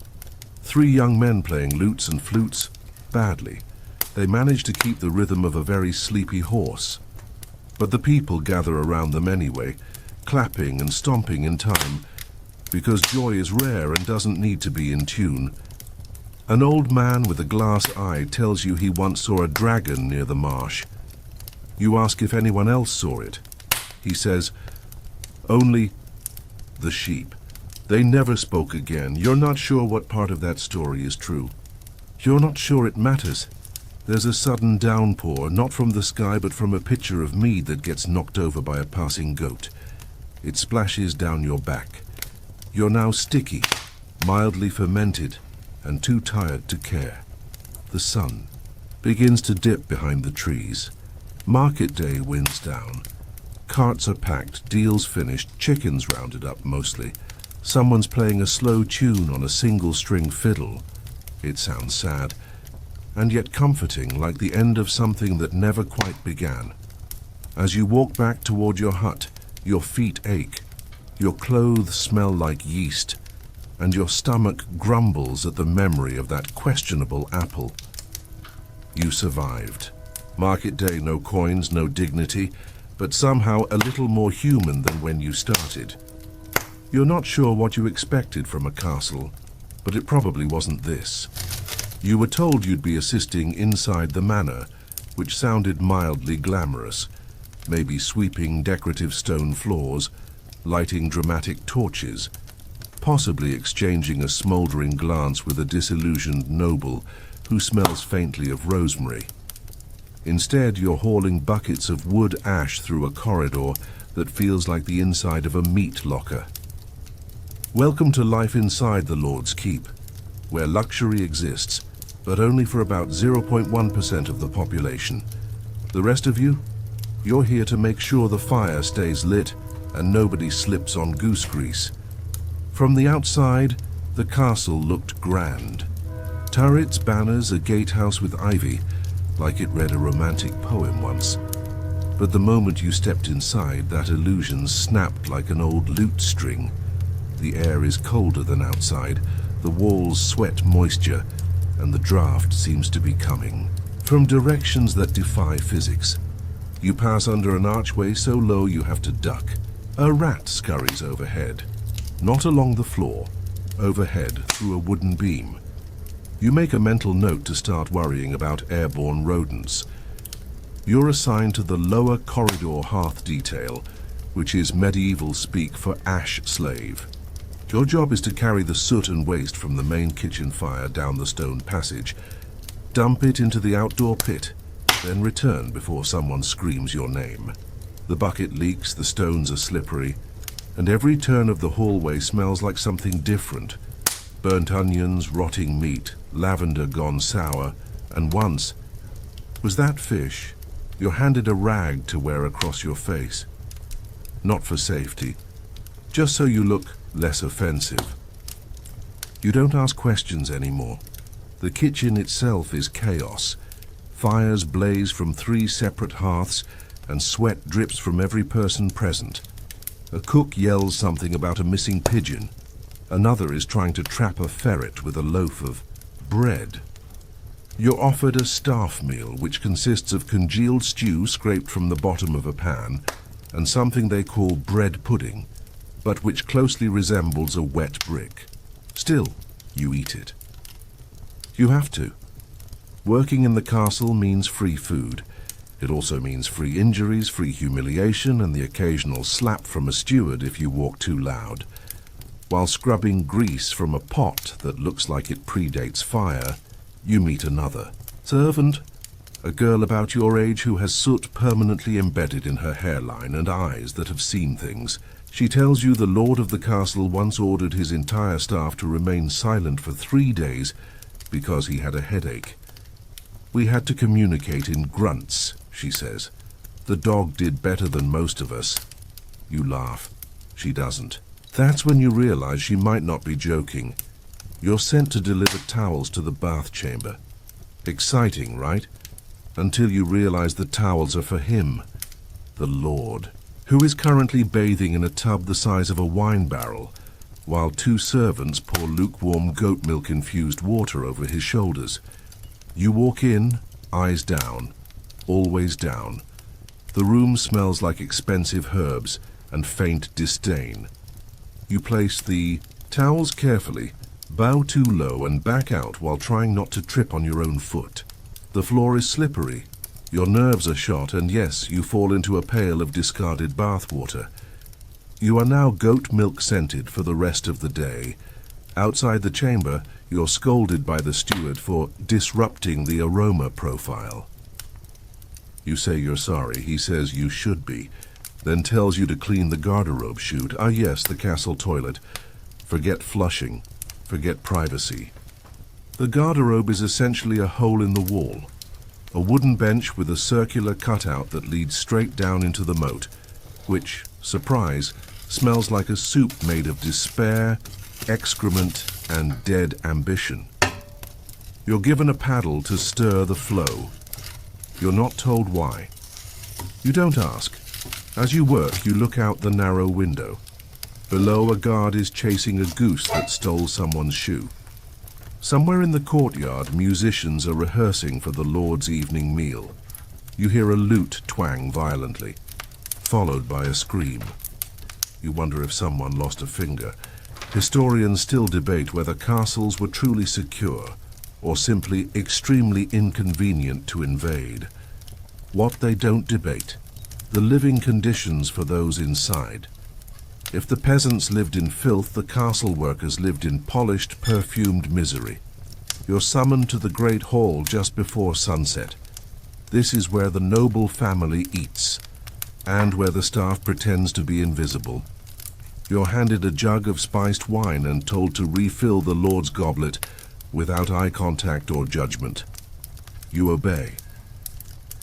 3 young men playing lutes and flutes, badly. They manage to keep the rhythm of a very sleepy horse. But the people gather around them anyway, clapping and stomping in time, because joy is rare and doesn't need to be in tune. An old man with a glass eye tells you he once saw a dragon near the marsh. You ask if anyone else saw it. He says, only the sheep. They never spoke again. You're not sure what part of that story is true. You're not sure it matters. There's a sudden downpour, not from the sky but from a pitcher of mead that gets knocked over by a passing goat. It splashes down your back. You're now sticky, mildly fermented, and too tired to care. The sun begins to dip behind the trees. Market day winds down. Carts are packed, deals finished, chickens rounded up mostly. Someone's playing a slow tune on a single-string fiddle. It sounds sad, and yet comforting, like the end of something that never quite began. As you walk back toward your hut, your feet ache, your clothes smell like yeast, and your stomach grumbles at the memory of that questionable apple. You survived. Market day, no coins, no dignity, but somehow a little more human than when you started. You're not sure what you expected from a castle, but it probably wasn't this. You were told you'd be assisting inside the manor, which sounded mildly glamorous, maybe sweeping decorative stone floors, lighting dramatic torches, possibly exchanging a smoldering glance with a disillusioned noble who smells faintly of rosemary. Instead, you're hauling buckets of wood ash through a corridor that feels like the inside of a meat locker. Welcome to life inside the Lord's Keep, where luxury exists, but only for about 0.1% of the population. The rest of you, you're here to make sure the fire stays lit and nobody slips on goose grease. From the outside, the castle looked grand. Turrets, banners, a gatehouse with ivy, like it read a romantic poem once. But the moment you stepped inside, that illusion snapped like an old lute string. The air is colder than outside, the walls sweat moisture, and the draft seems to be coming from directions that defy physics. You pass under an archway so low you have to duck. A rat scurries overhead. Not along the floor, overhead through a wooden beam. You make a mental note to start worrying about airborne rodents. You're assigned to the lower corridor hearth detail, which is medieval speak for ash slave. Your job is to carry the soot and waste from the main kitchen fire down the stone passage, dump it into the outdoor pit, then return before someone screams your name. The bucket leaks, the stones are slippery, and every turn of the hallway smells like something different. Burnt onions, rotting meat, lavender gone sour, and once, was that fish? You're handed a rag to wear across your face. Not for safety, just so you look less offensive. You don't ask questions anymore. The kitchen itself is chaos. Fires blaze from 3 separate hearths, and sweat drips from every person present. A cook yells something about a missing pigeon. Another is trying to trap a ferret with a loaf of bread. You're offered a staff meal, which consists of congealed stew scraped from the bottom of a pan, and something they call bread pudding, but which closely resembles a wet brick. Still, you eat it. You have to. Working in the castle means free food. It also means free injuries, free humiliation, and the occasional slap from a steward if you walk too loud. While scrubbing grease from a pot that looks like it predates fire, you meet another servant A girl about your age who has soot permanently embedded in her hairline and eyes that have seen things. She tells you the lord of the castle once ordered his entire staff to remain silent for 3 days because he had a headache. We had to communicate in grunts, she says. The dog did better than most of us. You laugh. She doesn't. That's when you realize she might not be joking. You're sent to deliver towels to the bath chamber. Exciting, right? Until you realize the towels are for him, the Lord, who is currently bathing in a tub the size of a wine barrel, while 2 servants pour lukewarm goat milk-infused water over his shoulders. You walk in, eyes down, always down. The room smells like expensive herbs and faint disdain. You place the towels carefully, bow too low and back out while trying not to trip on your own foot. The floor is slippery. Your nerves are shot, and yes, you fall into a pail of discarded bath water. You are now goat milk scented for the rest of the day. Outside the chamber, you're scolded by the steward for disrupting the aroma profile. You say you're sorry. He says you should be, then tells you to clean the garderobe chute. Ah yes, the castle toilet. Forget flushing. Forget privacy. The garderobe is essentially a hole in the wall, a wooden bench with a circular cutout that leads straight down into the moat, which, surprise, smells like a soup made of despair, excrement, and dead ambition. You're given a paddle to stir the flow. You're not told why. You don't ask. As you work, you look out the narrow window. Below, a guard is chasing a goose that stole someone's shoe. Somewhere in the courtyard, musicians are rehearsing for the Lord's evening meal. You hear a lute twang violently, followed by a scream. You wonder if someone lost a finger. Historians still debate whether castles were truly secure or simply extremely inconvenient to invade. What they don't debate, the living conditions for those inside. If the peasants lived in filth, the castle workers lived in polished, perfumed misery. You're summoned to the great hall just before sunset. This is where the noble family eats, and where the staff pretends to be invisible. You're handed a jug of spiced wine and told to refill the Lord's goblet without eye contact or judgment. You obey.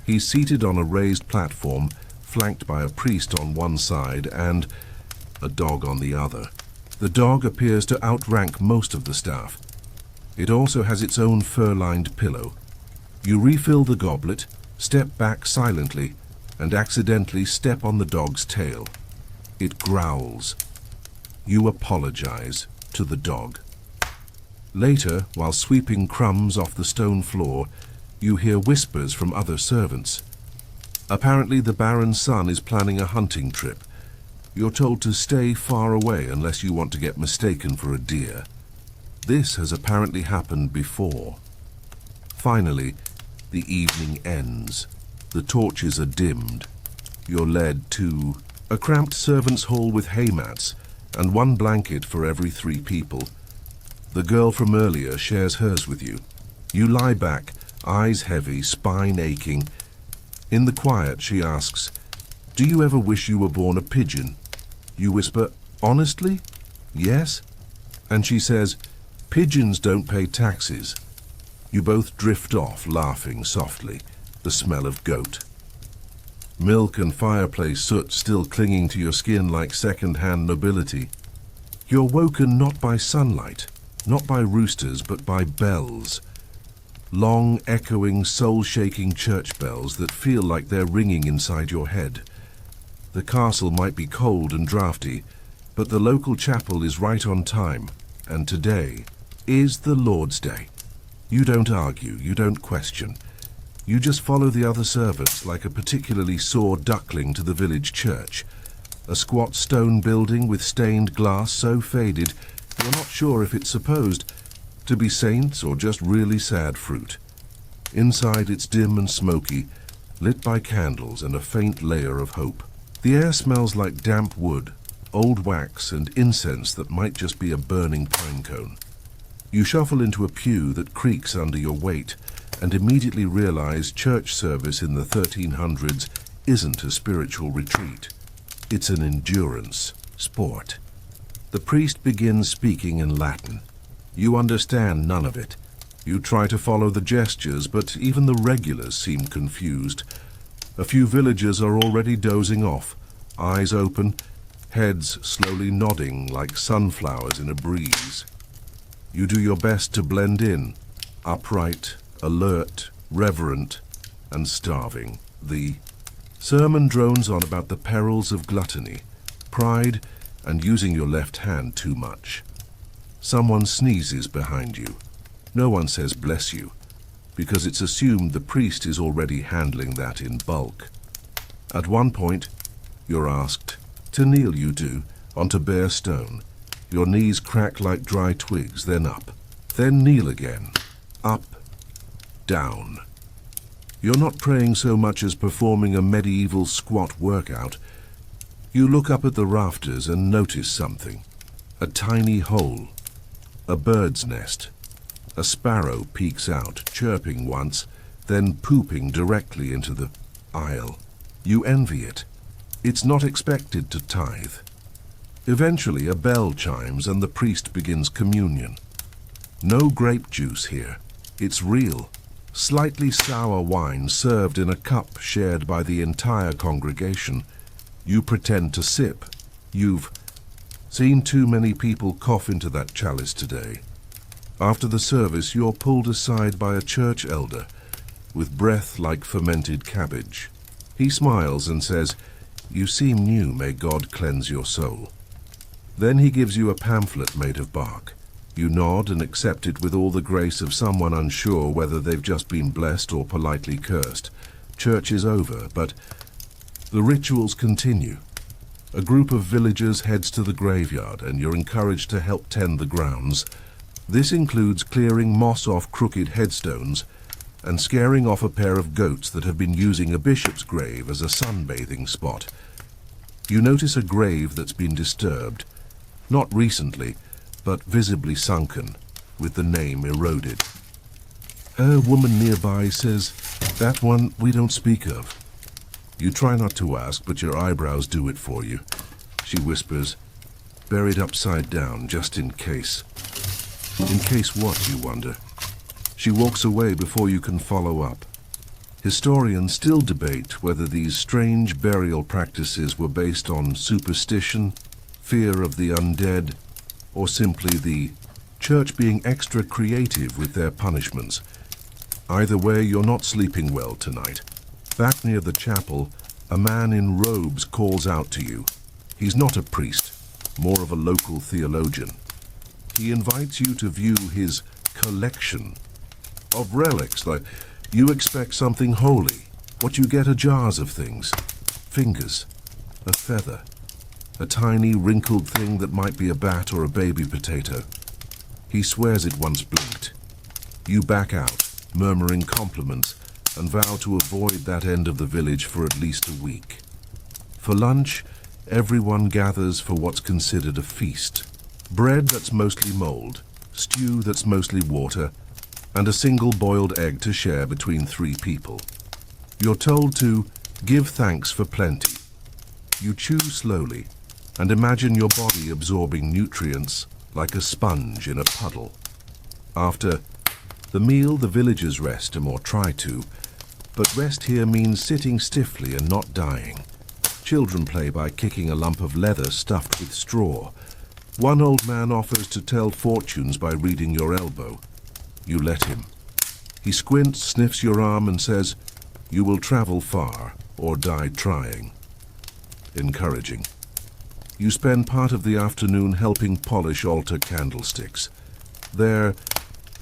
He's seated on a raised platform, flanked by a priest on one side and a dog on the other. The dog appears to outrank most of the staff. It also has its own fur-lined pillow. You refill the goblet, step back silently, and accidentally step on the dog's tail. It growls. You apologize to the dog. Later, while sweeping crumbs off the stone floor, you hear whispers from other servants. Apparently the Baron's son is planning a hunting trip. You're told to stay far away unless you want to get mistaken for a deer. This has apparently happened before. Finally, the evening ends. The torches are dimmed. You're led to a cramped servants' hall with haymats and 1 blanket for every 3 people. The girl from earlier shares hers with you. You lie back, eyes heavy, spine aching. In the quiet, she asks, "Do you ever wish you were born a pigeon?" You whisper, "Honestly? Yes?" And she says, "Pigeons don't pay taxes." You both drift off, laughing softly, the smell of goat. Milk and fireplace soot still clinging to your skin like second-hand nobility. You're woken not by sunlight, not by roosters, but by bells. Long, echoing, soul-shaking church bells that feel like they're ringing inside your head. The castle might be cold and drafty, but the local chapel is right on time, and today is the Lord's Day. You don't argue, you don't question. You just follow the other servants like a particularly sore duckling to the village church. A squat stone building with stained glass so faded you're not sure if it's supposed to be saints or just really sad fruit. Inside it's dim and smoky, lit by candles and a faint layer of hope. The air smells like damp wood, old wax and incense that might just be a burning pine cone. You shuffle into a pew that creaks under your weight and immediately realize church service in the 1300s isn't a spiritual retreat. It's an endurance sport. The priest begins speaking in Latin. You understand none of it. You try to follow the gestures, but even the regulars seem confused. A few villagers are already dozing off, eyes open, heads slowly nodding like sunflowers in a breeze. You do your best to blend in, upright, alert, reverent, and starving. The sermon drones on about the perils of gluttony, pride, and using your left hand too much. Someone sneezes behind you. No one says bless you, because it's assumed the priest is already handling that in bulk. At one point, you're asked to kneel, you do, onto bare stone. Your knees crack like dry twigs, then up. Then kneel again. Up, down. You're not praying so much as performing a medieval squat workout. You look up at the rafters and notice something. A tiny hole. A bird's nest. A sparrow peeks out, chirping once, then pooping directly into the aisle. You envy it. It's not expected to tithe. Eventually a bell chimes and the priest begins communion. No grape juice here. It's real, slightly sour wine served in a cup shared by the entire congregation. You pretend to sip. You've seen too many people cough into that chalice today. After the service, you're pulled aside by a church elder with breath like fermented cabbage. He smiles and says, "You seem new, may God cleanse your soul." Then he gives you a pamphlet made of bark. You nod and accept it with all the grace of someone unsure whether they've just been blessed or politely cursed. Church is over, but the rituals continue. A group of villagers heads to the graveyard and you're encouraged to help tend the grounds. This includes clearing moss off crooked headstones and scaring off a pair of goats that have been using a bishop's grave as a sunbathing spot. You notice a grave that's been disturbed, not recently, but visibly sunken, with the name eroded. A woman nearby says, "That one we don't speak of." You try not to ask, but your eyebrows do it for you. She whispers, "Buried upside down, just in case." In case what, you wonder? She walks away before you can follow up. Historians still debate whether these strange burial practices were based on superstition, fear of the undead, or simply the church being extra creative with their punishments. Either way, you're not sleeping well tonight. Back near the chapel, a man in robes calls out to you. He's not a priest, more of a local theologian. He invites you to view his collection of relics. Like, you expect something holy. What you get are jars of things. Fingers, a feather, a tiny wrinkled thing that might be a bat or a baby potato. He swears it once blinked. You back out, murmuring compliments, and vow to avoid that end of the village for at least a week. For lunch, everyone gathers for what's considered a feast. Bread that's mostly mold, stew that's mostly water, and a single boiled egg to share between 3 people. You're told to give thanks for plenty. You chew slowly and imagine your body absorbing nutrients like a sponge in a puddle. After the meal, the villagers rest, or try to, but rest here means sitting stiffly and not dying. Children play by kicking a lump of leather stuffed with straw. One old man offers to tell fortunes by reading your elbow. You let him. He squints, sniffs your arm, and says, "You will travel far or die trying." Encouraging. You spend part of the afternoon helping polish altar candlesticks. They're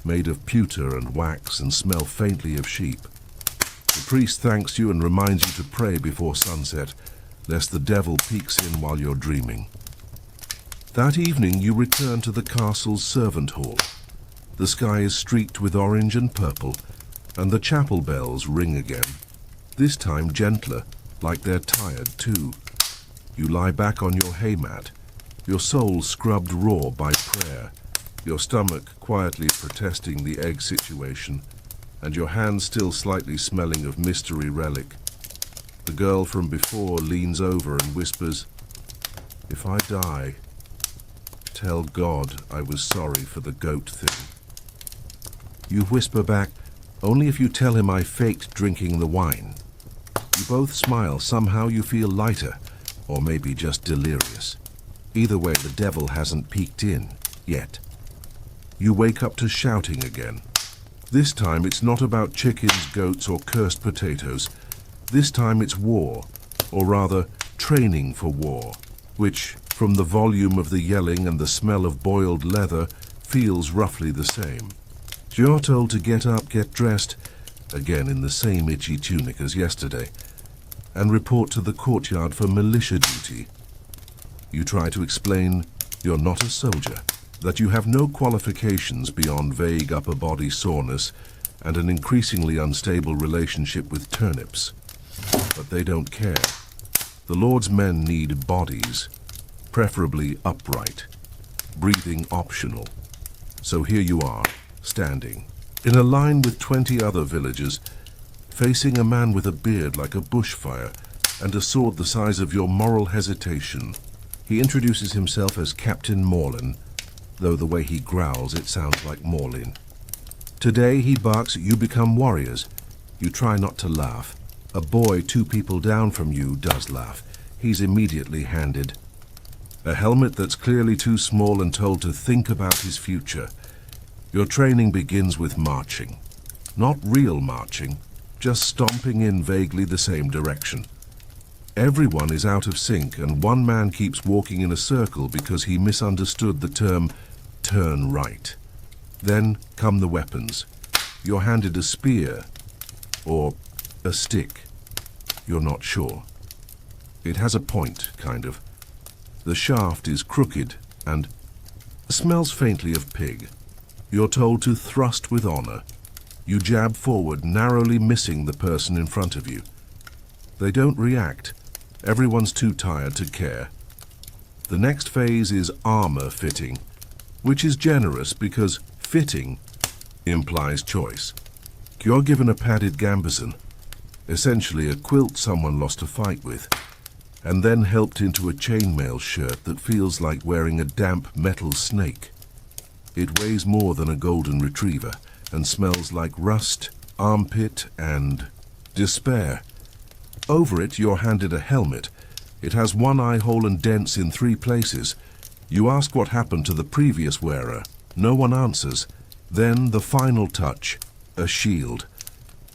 made of pewter and wax and smell faintly of sheep. The priest thanks you and reminds you to pray before sunset, lest the devil peeks in while you're dreaming. That evening you return to the castle's servant hall. The sky is streaked with orange and purple, and the chapel bells ring again, this time gentler, like they're tired too. You lie back on your haymat, your soul scrubbed raw by prayer, your stomach quietly protesting the egg situation. and your hand still slightly smelling of mystery relic. The girl from before leans over and whispers, "If I die, tell God I was sorry for the goat thing." You whisper back, "Only if you tell him I faked drinking the wine." You both smile. Somehow you feel lighter, or maybe just delirious. Either way, the devil hasn't peeked in yet. You wake up to shouting again. This time it's not about chickens, goats, or cursed potatoes. This time it's war, or rather, training for war, which, from the volume of the yelling and the smell of boiled leather, feels roughly the same. You're told to get up, get dressed, again in the same itchy tunic as yesterday, and report to the courtyard for militia duty. You try to explain you're not a soldier, that you have no qualifications beyond vague upper body soreness and an increasingly unstable relationship with turnips. But they don't care. The Lord's men need bodies, preferably upright, breathing optional. So here you are, standing, in a line with 20 other villagers, facing a man with a beard like a bushfire and a sword the size of your moral hesitation. He introduces himself as Captain Morlin, though the way he growls it sounds like Morlin. Today, he barks, you become warriors. You try not to laugh. A boy 2 people down from you does laugh. He's immediately handed a helmet that's clearly too small and told to think about his future. Your training begins with marching. Not real marching, just stomping in vaguely the same direction. Everyone is out of sync, and one man keeps walking in a circle because he misunderstood the term turn right. Then come the weapons. You're handed a spear, or a stick. You're not sure. It has a point, kind of. The shaft is crooked and smells faintly of pig. You're told to thrust with honor. You jab forward, narrowly missing the person in front of you. They don't react. Everyone's too tired to care. The next phase is armor fitting, which is generous because fitting implies choice. You're given a padded gambeson, essentially a quilt someone lost a fight with, and then helped into a chainmail shirt that feels like wearing a damp metal snake. It weighs more than a golden retriever and smells like rust, armpit, and despair. Over it, you're handed a helmet. It has one eye hole and dents in 3 places. You ask what happened to the previous wearer. No one answers. Then the final touch, a shield.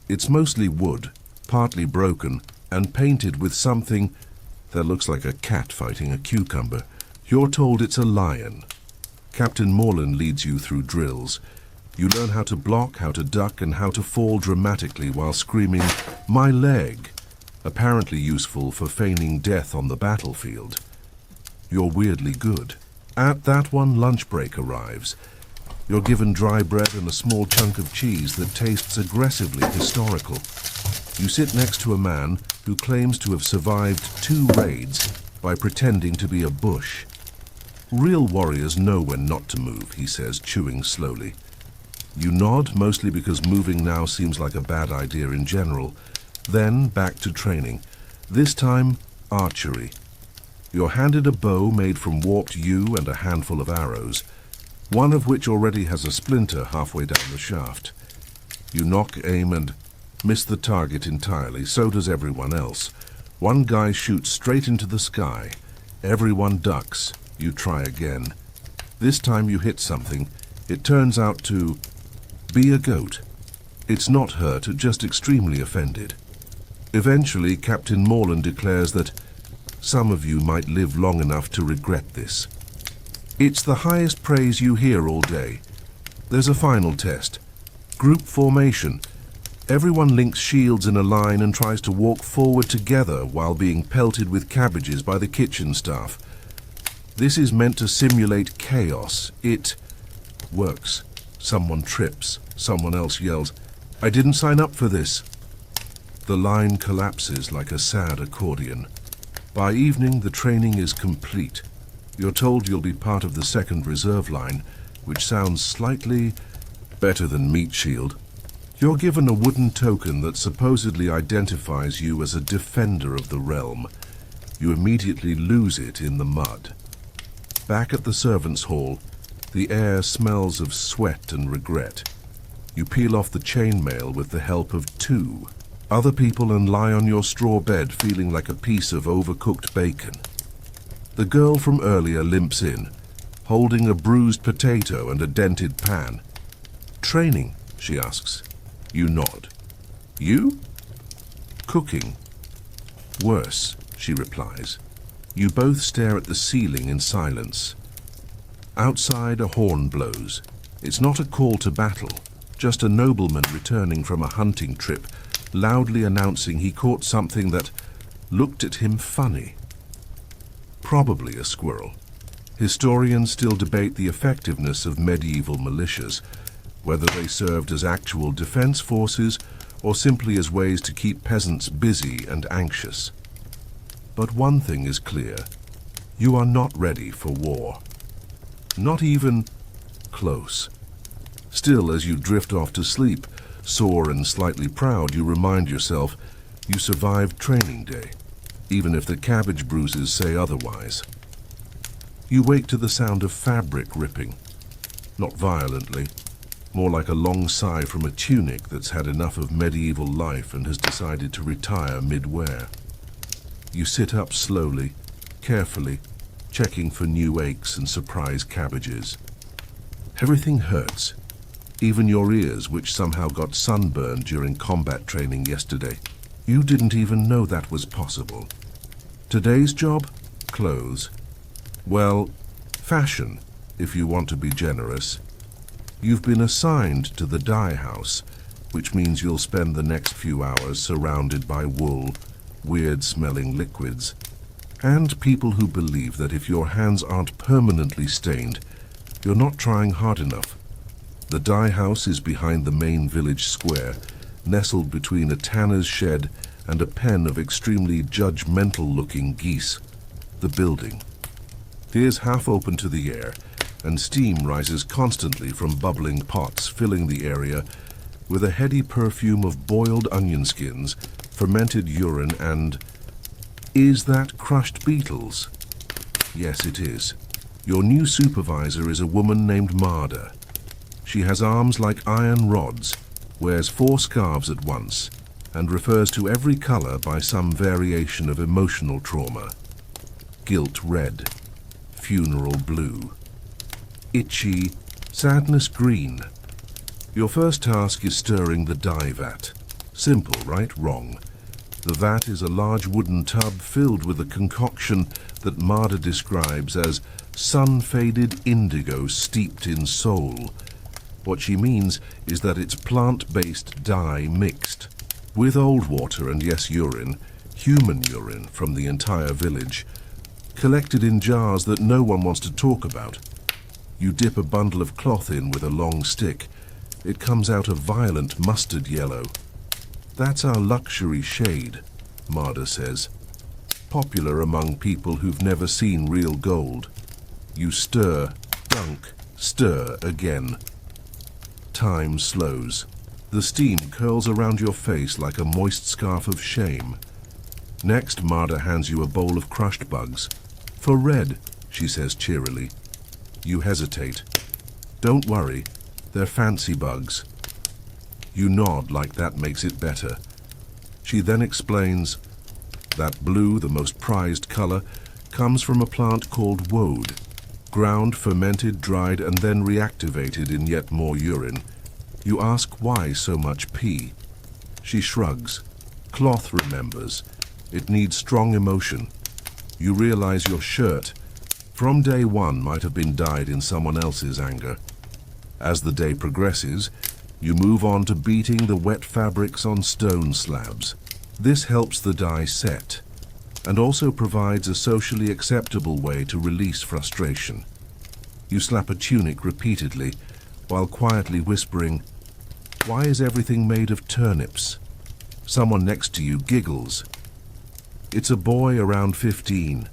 It's mostly wood, partly broken, and painted with something that looks like a cat fighting a cucumber. You're told it's a lion. Captain Morlin leads you through drills. You learn how to block, how to duck, and how to fall dramatically while screaming, "My leg!" apparently useful for feigning death on the battlefield. You're weirdly good. At that one, lunch break arrives. You're given dry bread and a small chunk of cheese that tastes aggressively historical. You sit next to a man who claims to have survived 2 raids by pretending to be a bush. Real warriors know when not to move, he says, chewing slowly. You nod, mostly because moving now seems like a bad idea in general. Then back to training. This time, archery. You're handed a bow made from warped yew and a handful of arrows, one of which already has a splinter halfway down the shaft. You knock, aim, and miss the target entirely. So does everyone else. One guy shoots straight into the sky. Everyone ducks. You try again. This time you hit something. It turns out to be a goat. It's not hurt, just extremely offended. Eventually, Captain Morlin declares that some of you might live long enough to regret this. It's the highest praise you hear all day. There's a final test. Group formation. Everyone links shields in a line and tries to walk forward together while being pelted with cabbages by the kitchen staff. This is meant to simulate chaos. It works. Someone trips. Someone else yells, "I didn't sign up for this." The line collapses like a sad accordion. By evening, the training is complete. You're told you'll be part of the 2nd Reserve Line, which sounds slightly better than Meat Shield. You're given a wooden token that supposedly identifies you as a defender of the realm. You immediately lose it in the mud. Back at the servants' hall, the air smells of sweat and regret. You peel off the chainmail with the help of 2 other people and lie on your straw bed feeling like a piece of overcooked bacon. The girl from earlier limps in, holding a bruised potato and a dented pan. "Training?" she asks. You nod. "You?" "Cooking." "Worse," she replies. You both stare at the ceiling in silence. Outside, a horn blows. It's not a call to battle, just a nobleman returning from a hunting trip, loudly announcing he caught something that looked at him funny. Probably a squirrel. Historians still debate the effectiveness of medieval militias, whether they served as actual defense forces or simply as ways to keep peasants busy and anxious. But one thing is clear: you are not ready for war. Not even close. Still, as you drift off to sleep, sore and slightly proud, you remind yourself you survived training day, even if the cabbage bruises say otherwise. You wake to the sound of fabric ripping. Not violently, more like a long sigh from a tunic that's had enough of medieval life and has decided to retire mid-wear. You sit up slowly, carefully, checking for new aches and surprise cabbages. Everything hurts, even your ears, which somehow got sunburned during combat training yesterday. You didn't even know that was possible. Today's job? Clothes. Well, fashion, if you want to be generous. You've been assigned to the dye house, which means you'll spend the next few hours surrounded by wool, weird-smelling liquids, and people who believe that if your hands aren't permanently stained, you're not trying hard enough. The dye house is behind the main village square, nestled between a tanner's shed and a pen of extremely judgmental-looking geese. The building. Here's half open to the air, and steam rises constantly from bubbling pots, filling the area with a heady perfume of boiled onion skins, fermented urine, and... Is that crushed beetles? Yes, it is. Your new supervisor is a woman named Marder. She has arms like iron rods, wears 4 scarves at once, and refers to every color by some variation of emotional trauma. Guilt red, funeral blue, itchy, sadness green. Your first task is stirring the dye vat. Simple, right? Wrong. The vat is a large wooden tub filled with a concoction that Marder describes as sun-faded indigo steeped in soul. What she means is that it's plant-based dye mixed with old water and, yes, urine, human urine from the entire village, collected in jars that no one wants to talk about. You dip a bundle of cloth in with a long stick. It comes out a violent mustard yellow. That's our luxury shade, Marder says. Popular among people who've never seen real gold. You stir, dunk, stir again. Time slows. The steam curls around your face like a moist scarf of shame. Next, Marder hands you a bowl of crushed bugs. For red, she says cheerily. You hesitate. Don't worry, they're fancy bugs. You nod like that makes it better. She then explains that blue, the most prized color, comes from a plant called woad, ground, fermented, dried, and then reactivated in yet more urine. You ask why so much pee. She shrugs. Cloth remembers. It needs strong emotion. You realize your shirt, from day one, might have been dyed in someone else's anger. As the day progresses, you move on to beating the wet fabrics on stone slabs. This helps the dye set, and also provides a socially acceptable way to release frustration. You slap a tunic repeatedly, while quietly whispering, "Why is everything made of turnips?" Someone next to you giggles. It's a boy around 15,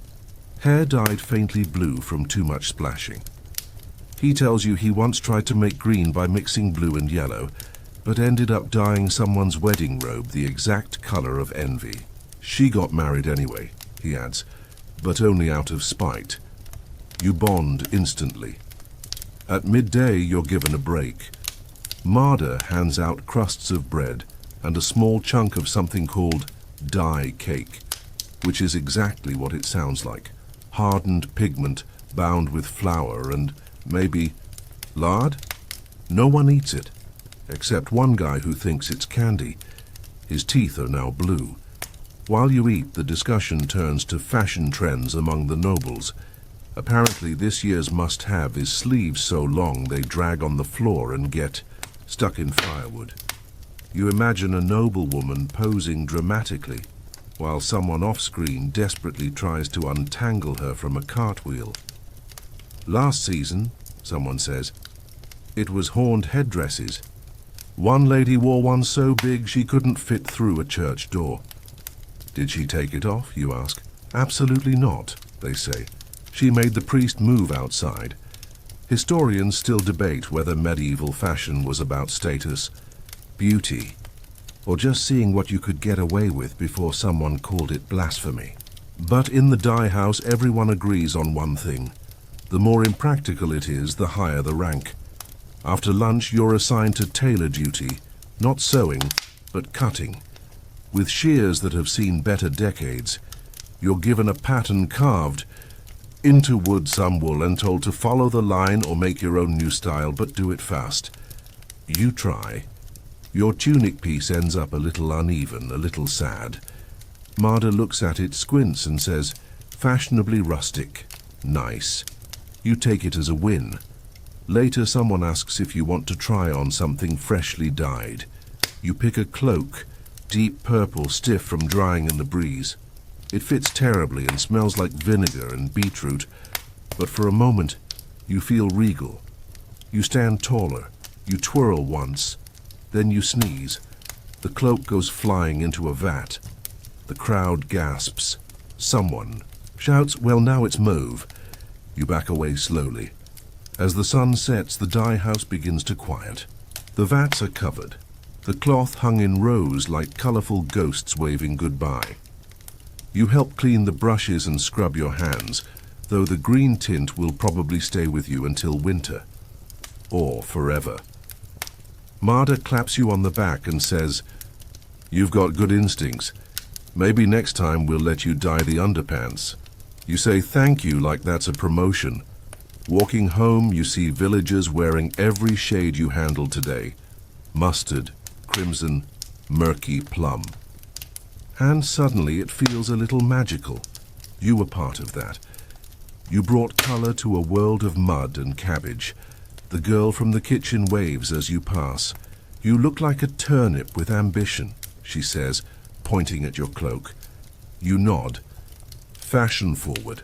hair dyed faintly blue from too much splashing. He tells you he once tried to make green by mixing blue and yellow, but ended up dyeing someone's wedding robe the exact color of envy. She got married anyway, he adds, but only out of spite. You bond instantly. At midday, you're given a break. Marder hands out crusts of bread and a small chunk of something called dye cake, which is exactly what it sounds like. Hardened pigment bound with flour and maybe lard? No one eats it, except one guy who thinks it's candy. His teeth are now blue. While you eat, the discussion turns to fashion trends among the nobles. Apparently this year's must-have is sleeves so long they drag on the floor and get stuck in firewood. You imagine a noblewoman posing dramatically, while someone off-screen desperately tries to untangle her from a cartwheel. Last season, someone says, it was horned headdresses. One lady wore one so big she couldn't fit through a church door. Did she take it off, you ask? Absolutely not, they say. She made the priest move outside. Historians still debate whether medieval fashion was about status, beauty, or just seeing what you could get away with before someone called it blasphemy. But in the dye house, everyone agrees on one thing. The more impractical it is, the higher the rank. After lunch, you're assigned to tailor duty, not sewing, but cutting. With shears that have seen better decades, you're given a pattern carved into wood, some wool, and told to follow the line or make your own new style, but do it fast. You try. Your tunic piece ends up a little uneven, a little sad. Marder looks at it, squints, and says, fashionably rustic. Nice. You take it as a win. Later, someone asks if you want to try on something freshly dyed. You pick a cloak, deep purple, stiff from drying in the breeze. It fits terribly and smells like vinegar and beetroot, but for a moment, you feel regal. You stand taller. You twirl once. Then you sneeze. The cloak goes flying into a vat. The crowd gasps. Someone shouts, well, now it's mauve. You back away slowly. As the sun sets, the dye house begins to quiet. The vats are covered. The cloth hung in rows like colorful ghosts waving goodbye. You help clean the brushes and scrub your hands, though the green tint will probably stay with you until winter. Or forever. Marder claps you on the back and says, you've got good instincts. Maybe next time we'll let you dye the underpants. You say thank you like that's a promotion. Walking home, you see villagers wearing every shade you handled today. Mustard, crimson, murky plum. And suddenly it feels a little magical. You were part of that. You brought color to a world of mud and cabbage. The girl from the kitchen waves as you pass. You look like a turnip with ambition, she says, pointing at your cloak. You nod. Fashion forward.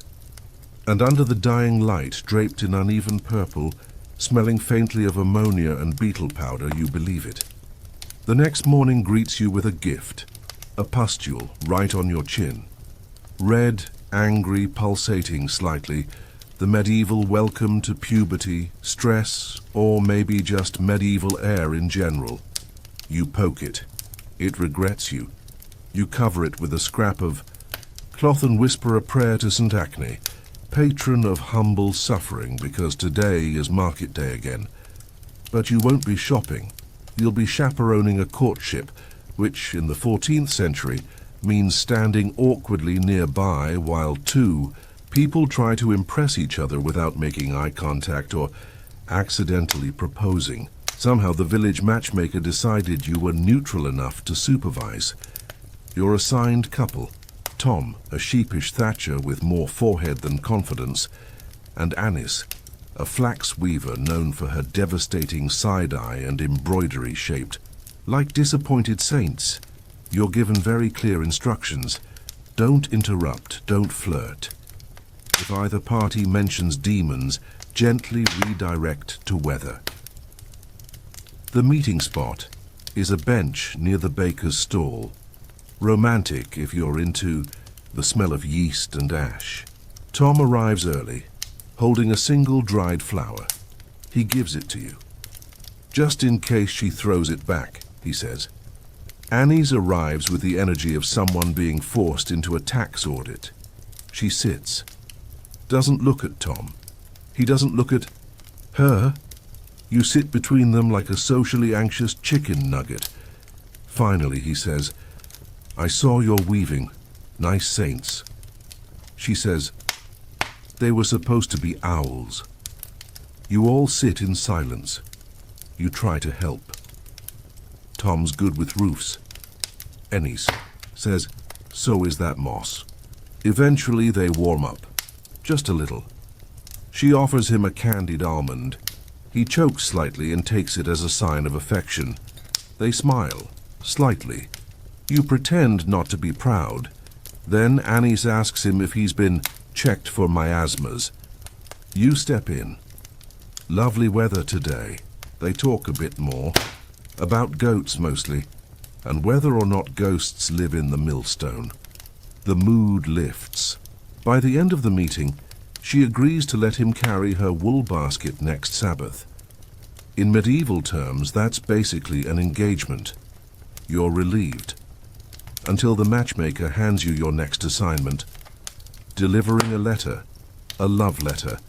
And under the dying light, draped in uneven purple, smelling faintly of ammonia and beetle powder, you believe it. The next morning greets you with a gift. A pustule right on your chin. Red, angry, pulsating slightly, the medieval welcome to puberty, stress, or maybe just medieval air in general. You poke it. It regrets you. You cover it with a scrap of cloth and whisper a prayer to St. Acne, patron of humble suffering, because today is market day again. But you won't be shopping. You'll be chaperoning a courtship, which in the 14th century means standing awkwardly nearby while two people try to impress each other without making eye contact or accidentally proposing. Somehow the village matchmaker decided you were neutral enough to supervise. Your assigned couple, Tom, a sheepish thatcher with more forehead than confidence, and Annis, a flax weaver known for her devastating side-eye and embroidery-shaped. Like disappointed saints, you're given very clear instructions. Don't interrupt, don't flirt. If either party mentions demons, gently redirect to weather. The meeting spot is a bench near the baker's stall. Romantic if you're into the smell of yeast and ash. Tom arrives early, holding a single dried flower. He gives it to you. just in case she throws it back, he says. Annie's arrives with the energy of someone being forced into a tax audit. She sits, doesn't look at Tom. He doesn't look at her. You sit between them like a socially anxious chicken nugget. Finally, he says, I saw your weaving. Nice saints. She says, they were supposed to be owls. You all sit in silence. You try to help. Tom's good with roofs. Ennis says, so is that moss. Eventually they warm up, just a little. She offers him a candied almond. He chokes slightly and takes it as a sign of affection. They smile, slightly. You pretend not to be proud. Then Annis asks him if he's been checked for miasmas. You step in. Lovely weather today. They talk a bit more. About goats mostly, and whether or not ghosts live in the millstone. The mood lifts. By the end of the meeting, she agrees to let him carry her wool basket next Sabbath. In medieval terms, that's basically an engagement. You're relieved. Until the matchmaker hands you your next assignment. Delivering a letter, a love letter,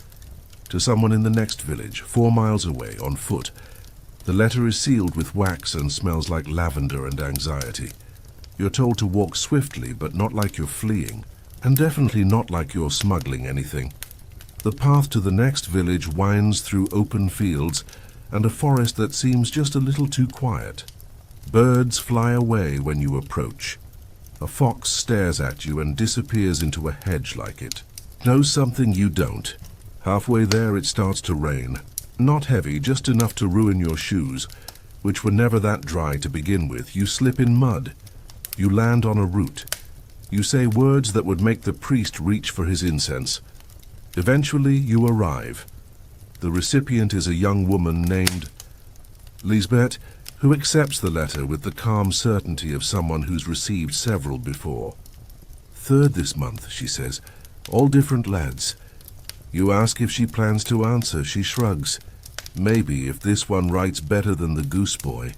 to someone in the next village, 4 miles away, on foot. The letter is sealed with wax and smells like lavender and anxiety. You're told to walk swiftly, but not like you're fleeing, and definitely not like you're smuggling anything. The path to the next village winds through open fields and a forest that seems just a little too quiet. Birds fly away when you approach. A fox stares at you and disappears into a hedge like it. Knows something you don't. Halfway there it starts to rain. Not heavy, just enough to ruin your shoes, which were never that dry to begin with. You slip in mud. You land on a root. You say words that would make the priest reach for his incense. Eventually you arrive. The recipient is a young woman named Lisbeth, who accepts the letter with the calm certainty of someone who's received several before. 3rd this month, she says. All different lads. You ask if she plans to answer. She shrugs. Maybe if this one writes better than the goose boy.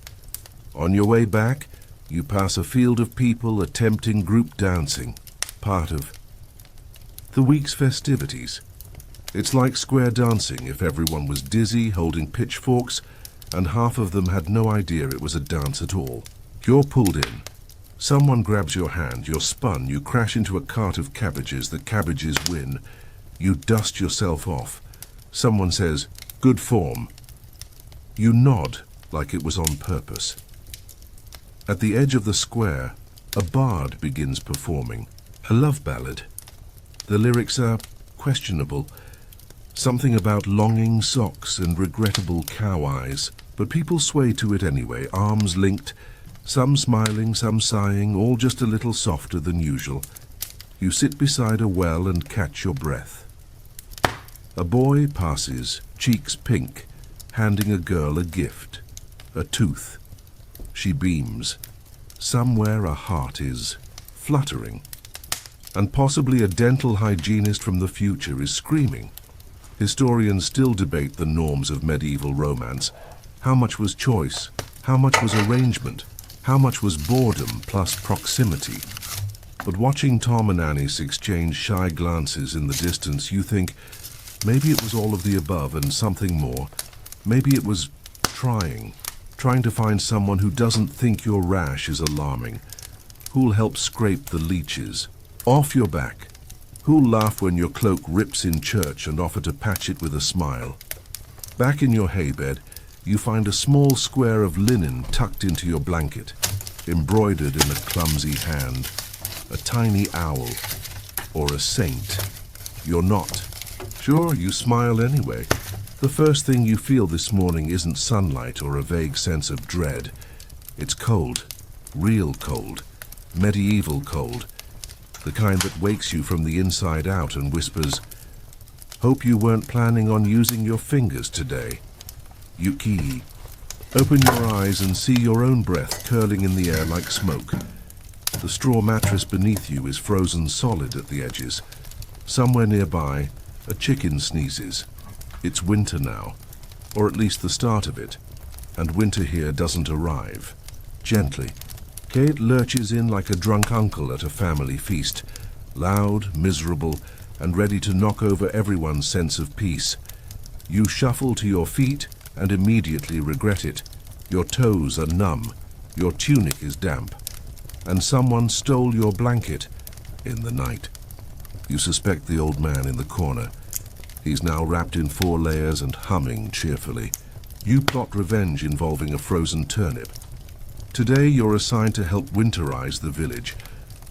On your way back, you pass a field of people attempting group dancing. Part of the week's festivities. It's like square dancing if everyone was dizzy, holding pitchforks, and half of them had no idea it was a dance at all. You're pulled in. Someone grabs your hand, you're spun, you crash into a cart of cabbages, the cabbages win. You dust yourself off. Someone says, good form. You nod like it was on purpose. At the edge of the square, a bard begins performing. A love ballad. The lyrics are questionable. Something about longing socks and regrettable cow eyes. But people sway to it anyway, arms linked, some smiling, some sighing, all just a little softer than usual. You sit beside a well and catch your breath. A boy passes, cheeks pink, handing a girl a gift, a tooth. She beams. Somewhere a heart is fluttering. And possibly a dental hygienist from the future is screaming. Historians still debate the norms of medieval romance. How much was choice? How much was arrangement? How much was boredom plus proximity? But watching Tom and Annis exchange shy glances in the distance, you think, maybe it was all of the above and something more. Maybe it was trying to find someone who doesn't think your rash is alarming, who'll help scrape the leeches off your back, who'll laugh when your cloak rips in church and offer to patch it with a smile. Back in your haybed, you find a small square of linen tucked into your blanket, embroidered in a clumsy hand, a tiny owl, or a saint. You're not. Sure, you smile anyway. The first thing you feel this morning isn't sunlight or a vague sense of dread. It's cold, real cold, medieval cold, the kind that wakes you from the inside out and whispers, "Hope you weren't planning on using your fingers today." You key. Open your eyes and see your own breath curling in the air like smoke. The straw mattress beneath you is frozen solid at the edges. Somewhere nearby, a chicken sneezes. It's winter now, or at least the start of it. and winter here doesn't arrive. Gently, Kate lurches in like a drunk uncle at a family feast, loud, miserable, and ready to knock over everyone's sense of peace. You shuffle to your feet and immediately regret it. Your toes are numb, your tunic is damp, and someone stole your blanket in the night. You suspect the old man in the corner. He's now wrapped in 4 layers and humming cheerfully. You plot revenge involving a frozen turnip. Today you're assigned to help winterize the village,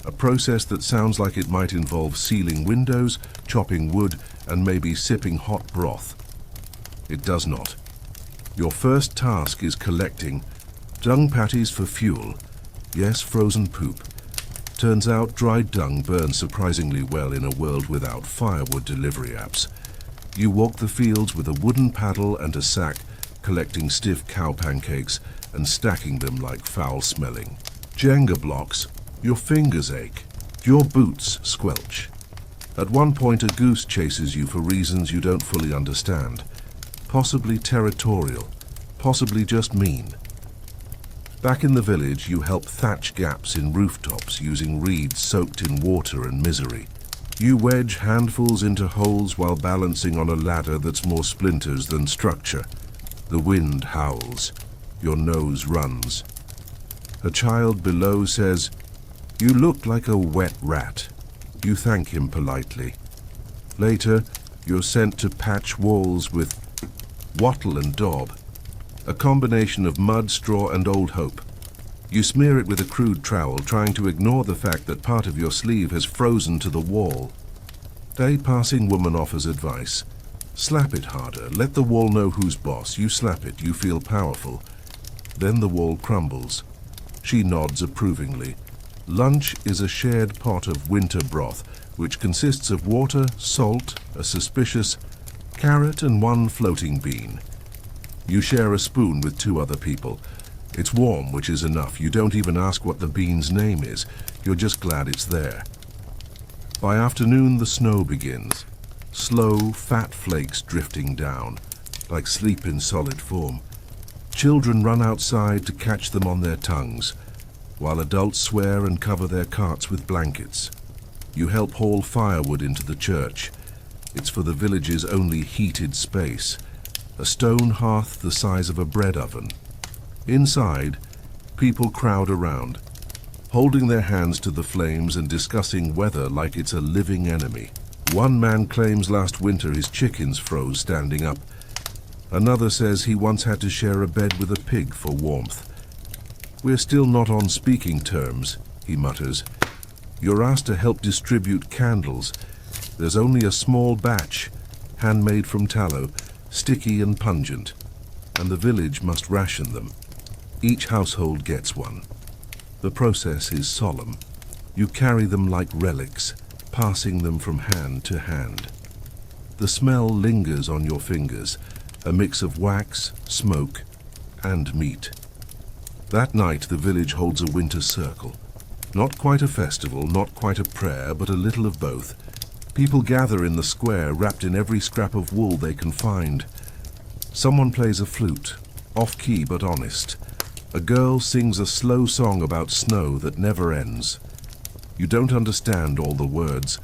a process that sounds like it might involve sealing windows, chopping wood, and maybe sipping hot broth. It does not. Your first task is collecting dung patties for fuel. Yes, frozen poop. Turns out dried dung burns surprisingly well in a world without firewood delivery apps. You walk the fields with a wooden paddle and a sack, collecting stiff cow pancakes and stacking them like foul-smelling Jenga blocks. Your fingers ache. Your boots squelch. At one point, a goose chases you for reasons you don't fully understand. Possibly territorial, possibly just mean. Back in the village, you help thatch gaps in rooftops using reeds soaked in water and misery. You wedge handfuls into holes while balancing on a ladder that's more splinters than structure. The wind howls. Your nose runs. A child below says, "You look like a wet rat." You thank him politely. Later, you're sent to patch walls with wattle and daub, a combination of mud, straw, and old hope. You smear it with a crude trowel, trying to ignore the fact that part of your sleeve has frozen to the wall. A passing woman offers advice. Slap it harder. Let the wall know who's boss. You slap it. You feel powerful. Then the wall crumbles. She nods approvingly. Lunch is a shared pot of winter broth, which consists of water, salt, a suspicious carrot, and 1 floating bean. You share a spoon with 2 other people. It's warm, which is enough. You don't even ask what the bean's name is. You're just glad it's there. By afternoon, the snow begins. Slow, fat flakes drifting down, like sleep in solid form. Children run outside to catch them on their tongues, while adults swear and cover their carts with blankets. You help haul firewood into the church. It's for the village's only heated space, a stone hearth the size of a bread oven. Inside, people crowd around, holding their hands to the flames and discussing weather like it's a living enemy. One man claims last winter his chickens froze standing up. Another says he once had to share a bed with a pig for warmth. "We're still not on speaking terms," he mutters. You're asked to help distribute candles. There's only a small batch, handmade from tallow, sticky and pungent, and the village must ration them. Each household gets one. The process is solemn. You carry them like relics, passing them from hand to hand. The smell lingers on your fingers, a mix of wax, smoke, and meat. That night the village holds a winter circle. Not quite a festival, not quite a prayer, but a little of both. People gather in the square, wrapped in every scrap of wool they can find. Someone plays a flute, off-key but honest. A girl sings a slow song about snow that never ends. You don't understand all the words,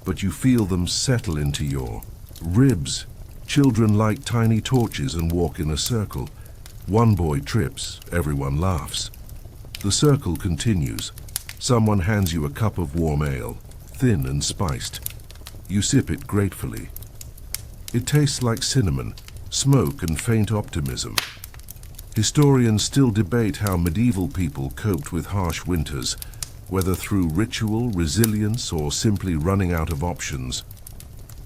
but you feel them settle into your ribs. Children light tiny torches and walk in a circle. One boy trips, everyone laughs. The circle continues. Someone hands you a cup of warm ale, thin and spiced. You sip it gratefully. It tastes like cinnamon, smoke, and faint optimism. Historians still debate how medieval people coped with harsh winters, whether through ritual, resilience, or simply running out of options.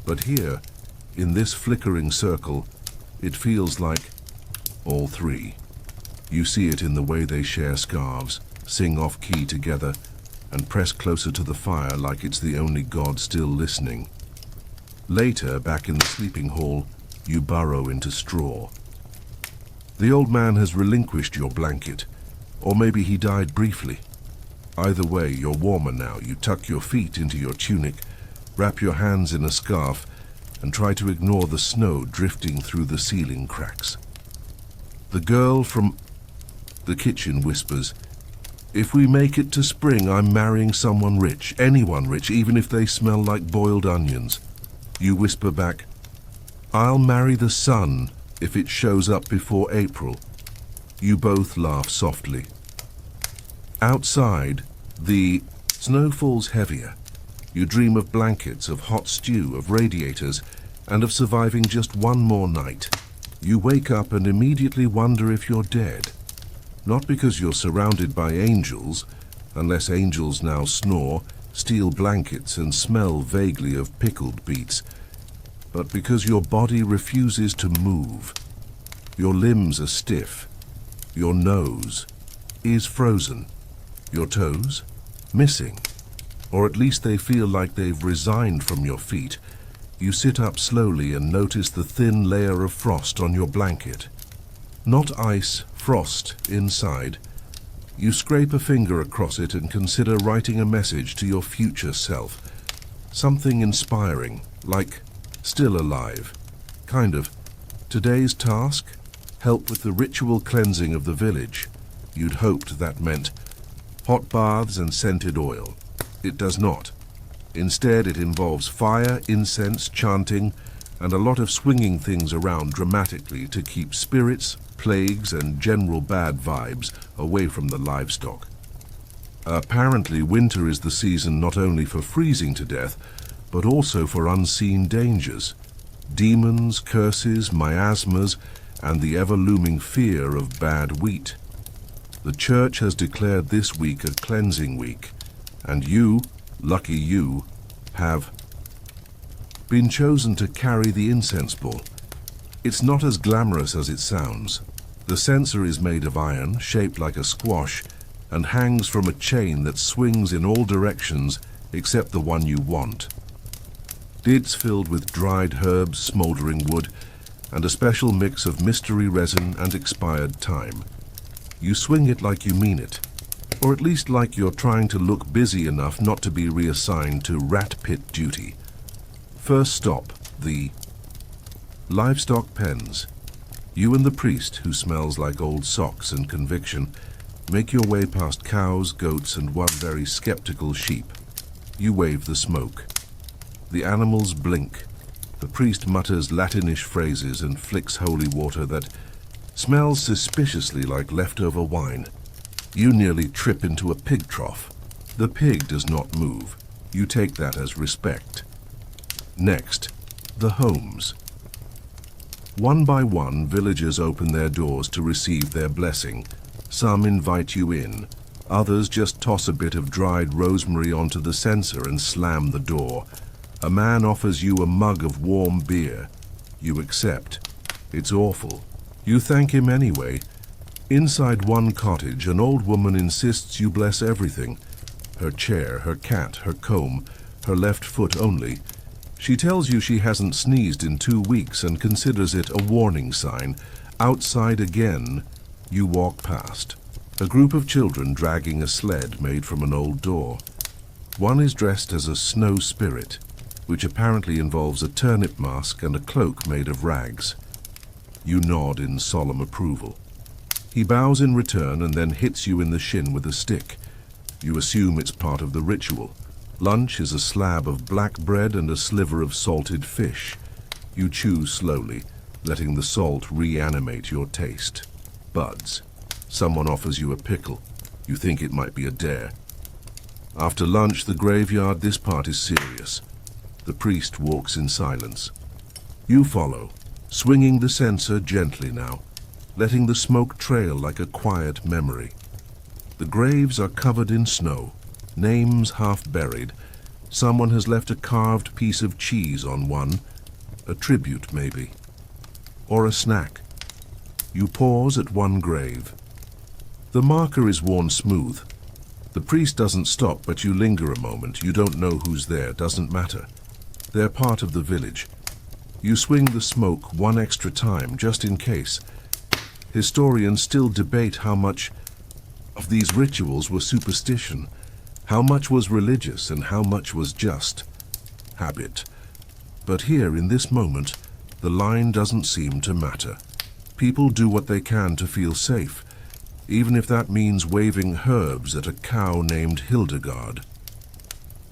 But here, in this flickering circle, it feels like all three. You see it in the way they share scarves, sing off-key together, and press closer to the fire like it's the only god still listening. Later, back in the sleeping hall, you burrow into straw. The old man has relinquished your blanket, or maybe he died briefly. Either way, you're warmer now. You tuck your feet into your tunic, wrap your hands in a scarf, and try to ignore the snow drifting through the ceiling cracks. The girl from the kitchen whispers, "If we make it to spring, I'm marrying someone rich, anyone rich, even if they smell like boiled onions." You whisper back, "I'll marry the sun if it shows up before April." You both laugh softly. Outside, the snow falls heavier. You dream of blankets, of hot stew, of radiators, and of surviving just one more night. You wake up and immediately wonder if you're dead. Not because you're surrounded by angels, unless angels now snore, steal blankets, and smell vaguely of pickled beets, but because your body refuses to move. Your limbs are stiff. Your nose is frozen. Your toes? Missing. Or at least they feel like they've resigned from your feet. You sit up slowly and notice the thin layer of frost on your blanket. Not ice, frost inside. You scrape a finger across it and consider writing a message to your future self. Something inspiring, like still alive. Kind of. Today's task? Help with the ritual cleansing of the village. You'd hoped that meant hot baths and scented oil. It does not. Instead, it involves fire, incense, chanting, and a lot of swinging things around dramatically to keep spirits, plagues, and general bad vibes away from the livestock. Apparently, winter is the season not only for freezing to death, but also for unseen dangers. Demons, curses, miasmas, and the ever-looming fear of bad wheat. The church has declared this week a cleansing week, and you, lucky you, have been chosen to carry the incense ball. It's not as glamorous as it sounds. The censer is made of iron, shaped like a squash, and hangs from a chain that swings in all directions except the one you want. It's filled with dried herbs, smoldering wood, and a special mix of mystery resin and expired time. You swing it like you mean it, or at least like you're trying to look busy enough not to be reassigned to rat pit duty. First stop, the livestock pens. You and the priest, who smells like old socks and conviction, make your way past cows, goats, and one very skeptical sheep. You wave the smoke. The animals blink. The priest mutters Latinish phrases and flicks holy water that smells suspiciously like leftover wine. You nearly trip into a pig trough. The pig does not move. You take that as respect. Next, the homes. One by one, villagers open their doors to receive their blessing. Some invite you in. Others just toss a bit of dried rosemary onto the censer and slam the door. A man offers you a mug of warm beer. You accept. It's awful. You thank him anyway. Inside one cottage, an old woman insists you bless everything. Her chair, her cat, her comb, her left foot only. She tells you she hasn't sneezed in 2 weeks and considers it a warning sign. Outside again, you walk past. A group of children dragging a sled made from an old door. One is dressed as a snow spirit, which apparently involves a turnip mask and a cloak made of rags. You nod in solemn approval. He bows in return and then hits you in the shin with a stick. You assume it's part of the ritual. Lunch is a slab of black bread and a sliver of salted fish. You chew slowly, letting the salt reanimate your taste. Buds. Someone offers you a pickle. You think it might be a dare. After lunch, the graveyard, this part is serious. The priest walks in silence. You follow, swinging the censer gently now, letting the smoke trail like a quiet memory. The graves are covered in snow, names half buried. Someone has left a carved piece of cheese on one, a tribute maybe, or a snack. You pause at one grave. The marker is worn smooth. The priest doesn't stop, but you linger a moment. You don't know who's there, doesn't matter. They're part of the village. You swing the smoke one extra time, just in case. Historians still debate how much of these rituals were superstition, how much was religious, and how much was just habit. But here, in this moment, the line doesn't seem to matter. People do what they can to feel safe, even if that means waving herbs at a cow named Hildegard.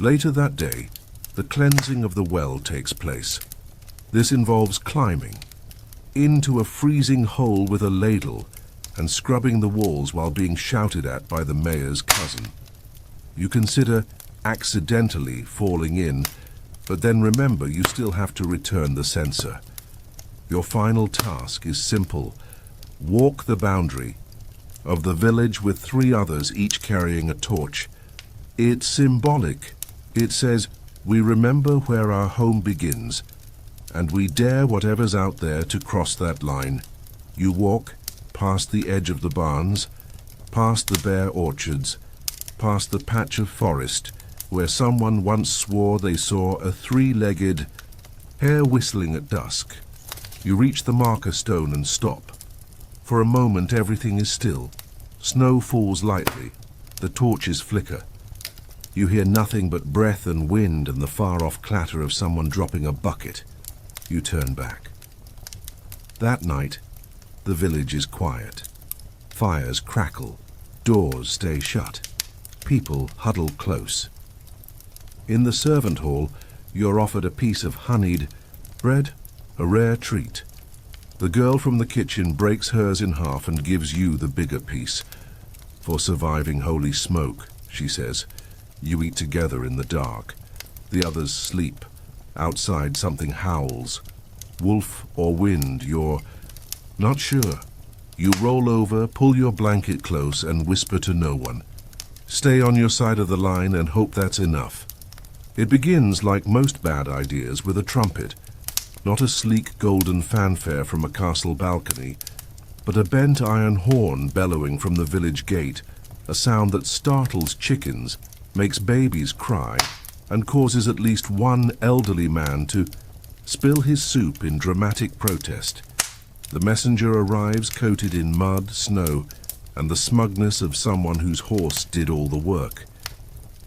Later that day, the cleansing of the well takes place. This involves climbing into a freezing hole with a ladle and scrubbing the walls while being shouted at by the mayor's cousin. You consider accidentally falling in, but then remember you still have to return the censer. Your final task is simple. Walk the boundary of the village with 3 others, each carrying a torch. It's symbolic. It says, we remember where our home begins, and we dare whatever's out there to cross that line. You walk past the edge of the barns, past the bare orchards, past the patch of forest where someone once swore they saw a 3-legged hare whistling at dusk. You reach the marker stone and stop. For a moment everything is still. Snow falls lightly. The torches flicker. You hear nothing but breath and wind and the far-off clatter of someone dropping a bucket. You turn back. That night, the village is quiet. Fires crackle. Doors stay shut. People huddle close. In the servant hall, you're offered a piece of honeyed bread, a rare treat. The girl from the kitchen breaks hers in half and gives you the bigger piece. For surviving holy smoke, she says. You eat together in the dark. The others sleep. Outside something howls. Wolf or wind, you're not sure. You roll over, pull your blanket close and whisper to no one. Stay on your side of the line and hope that's enough. It begins, like most bad ideas, with a trumpet. Not a sleek golden fanfare from a castle balcony, but a bent iron horn bellowing from the village gate, a sound that startles chickens, makes babies cry, and causes at least one elderly man to spill his soup in dramatic protest. The messenger arrives coated in mud, snow, and the smugness of someone whose horse did all the work.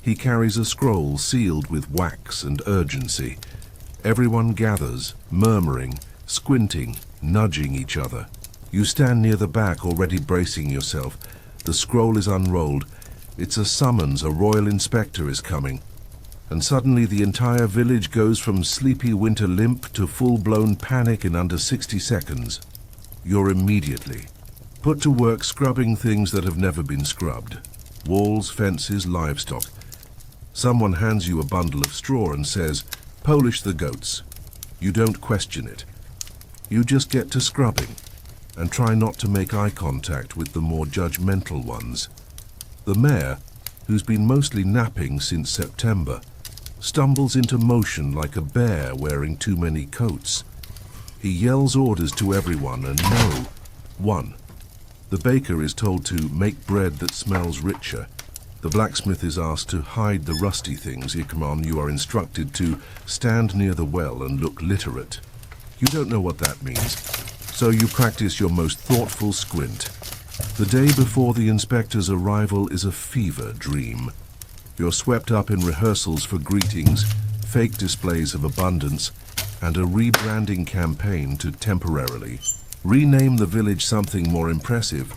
He carries a scroll sealed with wax and urgency. Everyone gathers, murmuring, squinting, nudging each other. You stand near the back, already bracing yourself. The scroll is unrolled. It's a summons. A royal inspector is coming. And suddenly the entire village goes from sleepy winter limp to full-blown panic in under 60 seconds. You're immediately put to work scrubbing things that have never been scrubbed. Walls, fences, livestock. Someone hands you a bundle of straw and says, "Polish the goats." You don't question it. You just get to scrubbing and try not to make eye contact with the more judgmental ones. The mayor, who's been mostly napping since September, stumbles into motion like a bear wearing too many coats. He yells orders to everyone and no one. The baker is told to make bread that smells richer. The blacksmith is asked to hide the rusty things. Ikman, you are instructed to stand near the well and look literate. You don't know what that means, so you practice your most thoughtful squint. The day before the inspector's arrival is a fever dream. You're swept up in rehearsals for greetings, fake displays of abundance, and a rebranding campaign to temporarily rename the village something more impressive,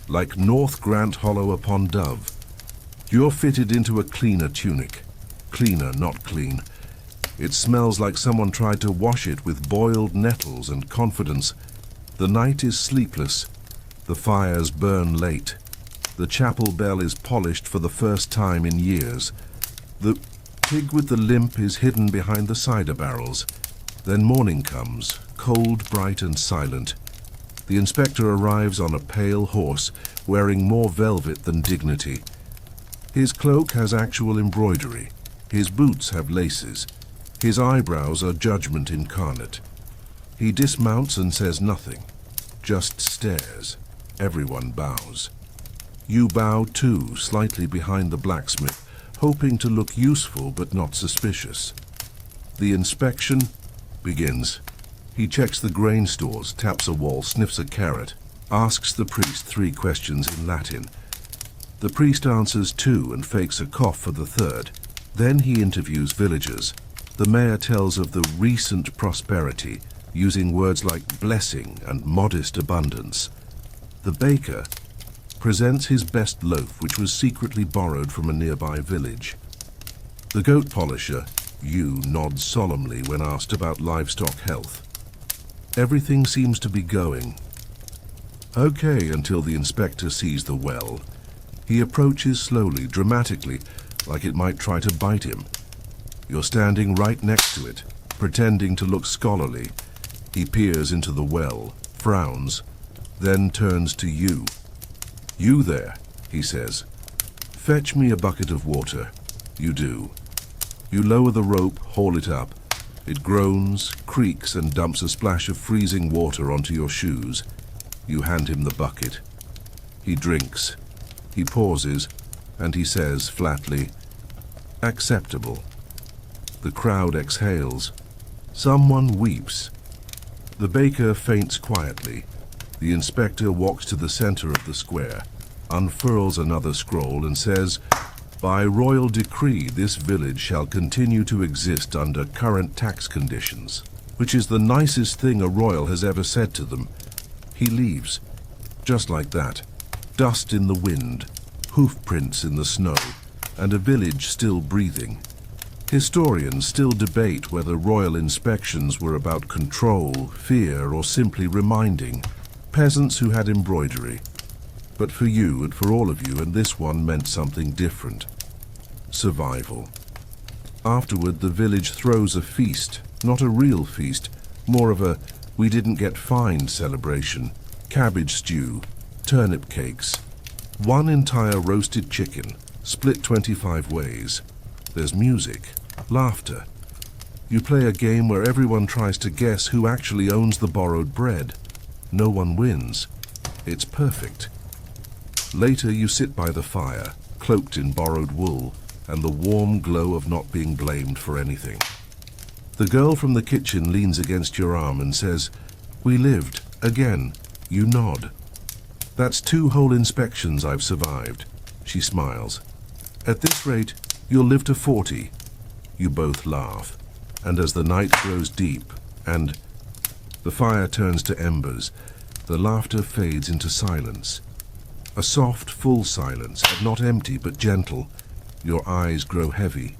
like North Grant Hollow upon Dove. You're fitted into a cleaner tunic. Cleaner, not clean. It smells like someone tried to wash it with boiled nettles and confidence. The night is sleepless. The fires burn late. The chapel bell is polished for the first time in years. The pig with the limp is hidden behind the cider barrels. Then morning comes, cold, bright, and silent. The inspector arrives on a pale horse, wearing more velvet than dignity. His cloak has actual embroidery. His boots have laces. His eyebrows are judgment incarnate. He dismounts and says nothing, just stares. Everyone bows. You bow too, slightly behind the blacksmith, hoping to look useful but not suspicious. The inspection begins. He checks the grain stores, taps a wall, sniffs a carrot, asks the priest 3 questions in Latin. The priest answers 2 and fakes a cough for the 3rd. Then he interviews villagers. The mayor tells of the recent prosperity, using words like blessing and modest abundance. The baker presents his best loaf, which was secretly borrowed from a nearby village. The goat polisher, nods solemnly when asked about livestock health. Everything seems to be going okay until the inspector sees the well. He approaches slowly, dramatically, like it might try to bite him. You're standing right next to it, pretending to look scholarly. He peers into the well, frowns, then turns to you. "You there," he says. "Fetch me a bucket of water." You do. You lower the rope, haul it up. It groans, creaks, and dumps a splash of freezing water onto your shoes. You hand him the bucket. He drinks. He pauses, and he says flatly, "Acceptable." The crowd exhales. Someone weeps. The baker faints quietly. The inspector walks to the center of the square, unfurls another scroll, and says, "By royal decree, this village shall continue to exist under current tax conditions," which is the nicest thing a royal has ever said to them. He leaves, just like that. Dust in the wind, hoof prints in the snow, and a village still breathing. Historians still debate whether royal inspections were about control, fear, or simply reminding peasants who had embroidery. But for you and for all of you, and this one meant something different. Survival. Afterward, the village throws a feast, not a real feast, more of a we didn't get fined celebration. Cabbage stew, turnip cakes, one entire roasted chicken, split 25 ways. There's music, laughter. You play a game where everyone tries to guess who actually owns the borrowed bread. No one wins. It's perfect. Later you sit by the fire, cloaked in borrowed wool, and the warm glow of not being blamed for anything. The girl from the kitchen leans against your arm and says, "We lived, again." You nod. "That's 2 whole inspections I've survived." She smiles. "At this rate, you'll live to 40. You both laugh. And as the night grows deep, and the fire turns to embers, the laughter fades into silence. A soft, full silence, not empty but gentle. Your eyes grow heavy.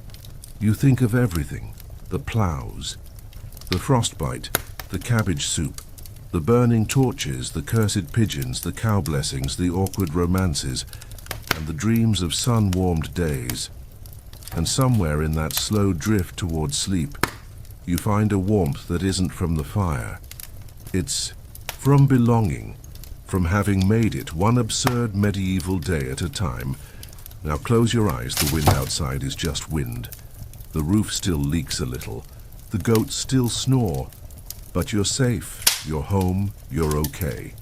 You think of everything. The plows, the frostbite, the cabbage soup, the burning torches, the cursed pigeons, the cow blessings, the awkward romances, and the dreams of sun-warmed days. And somewhere in that slow drift towards sleep, you find a warmth that isn't from the fire. It's from belonging, from having made it one absurd medieval day at a time. Now close your eyes, the wind outside is just wind. The roof still leaks a little. The goats still snore. But you're safe, you're home, you're okay.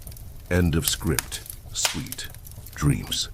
End of script. Sweet dreams.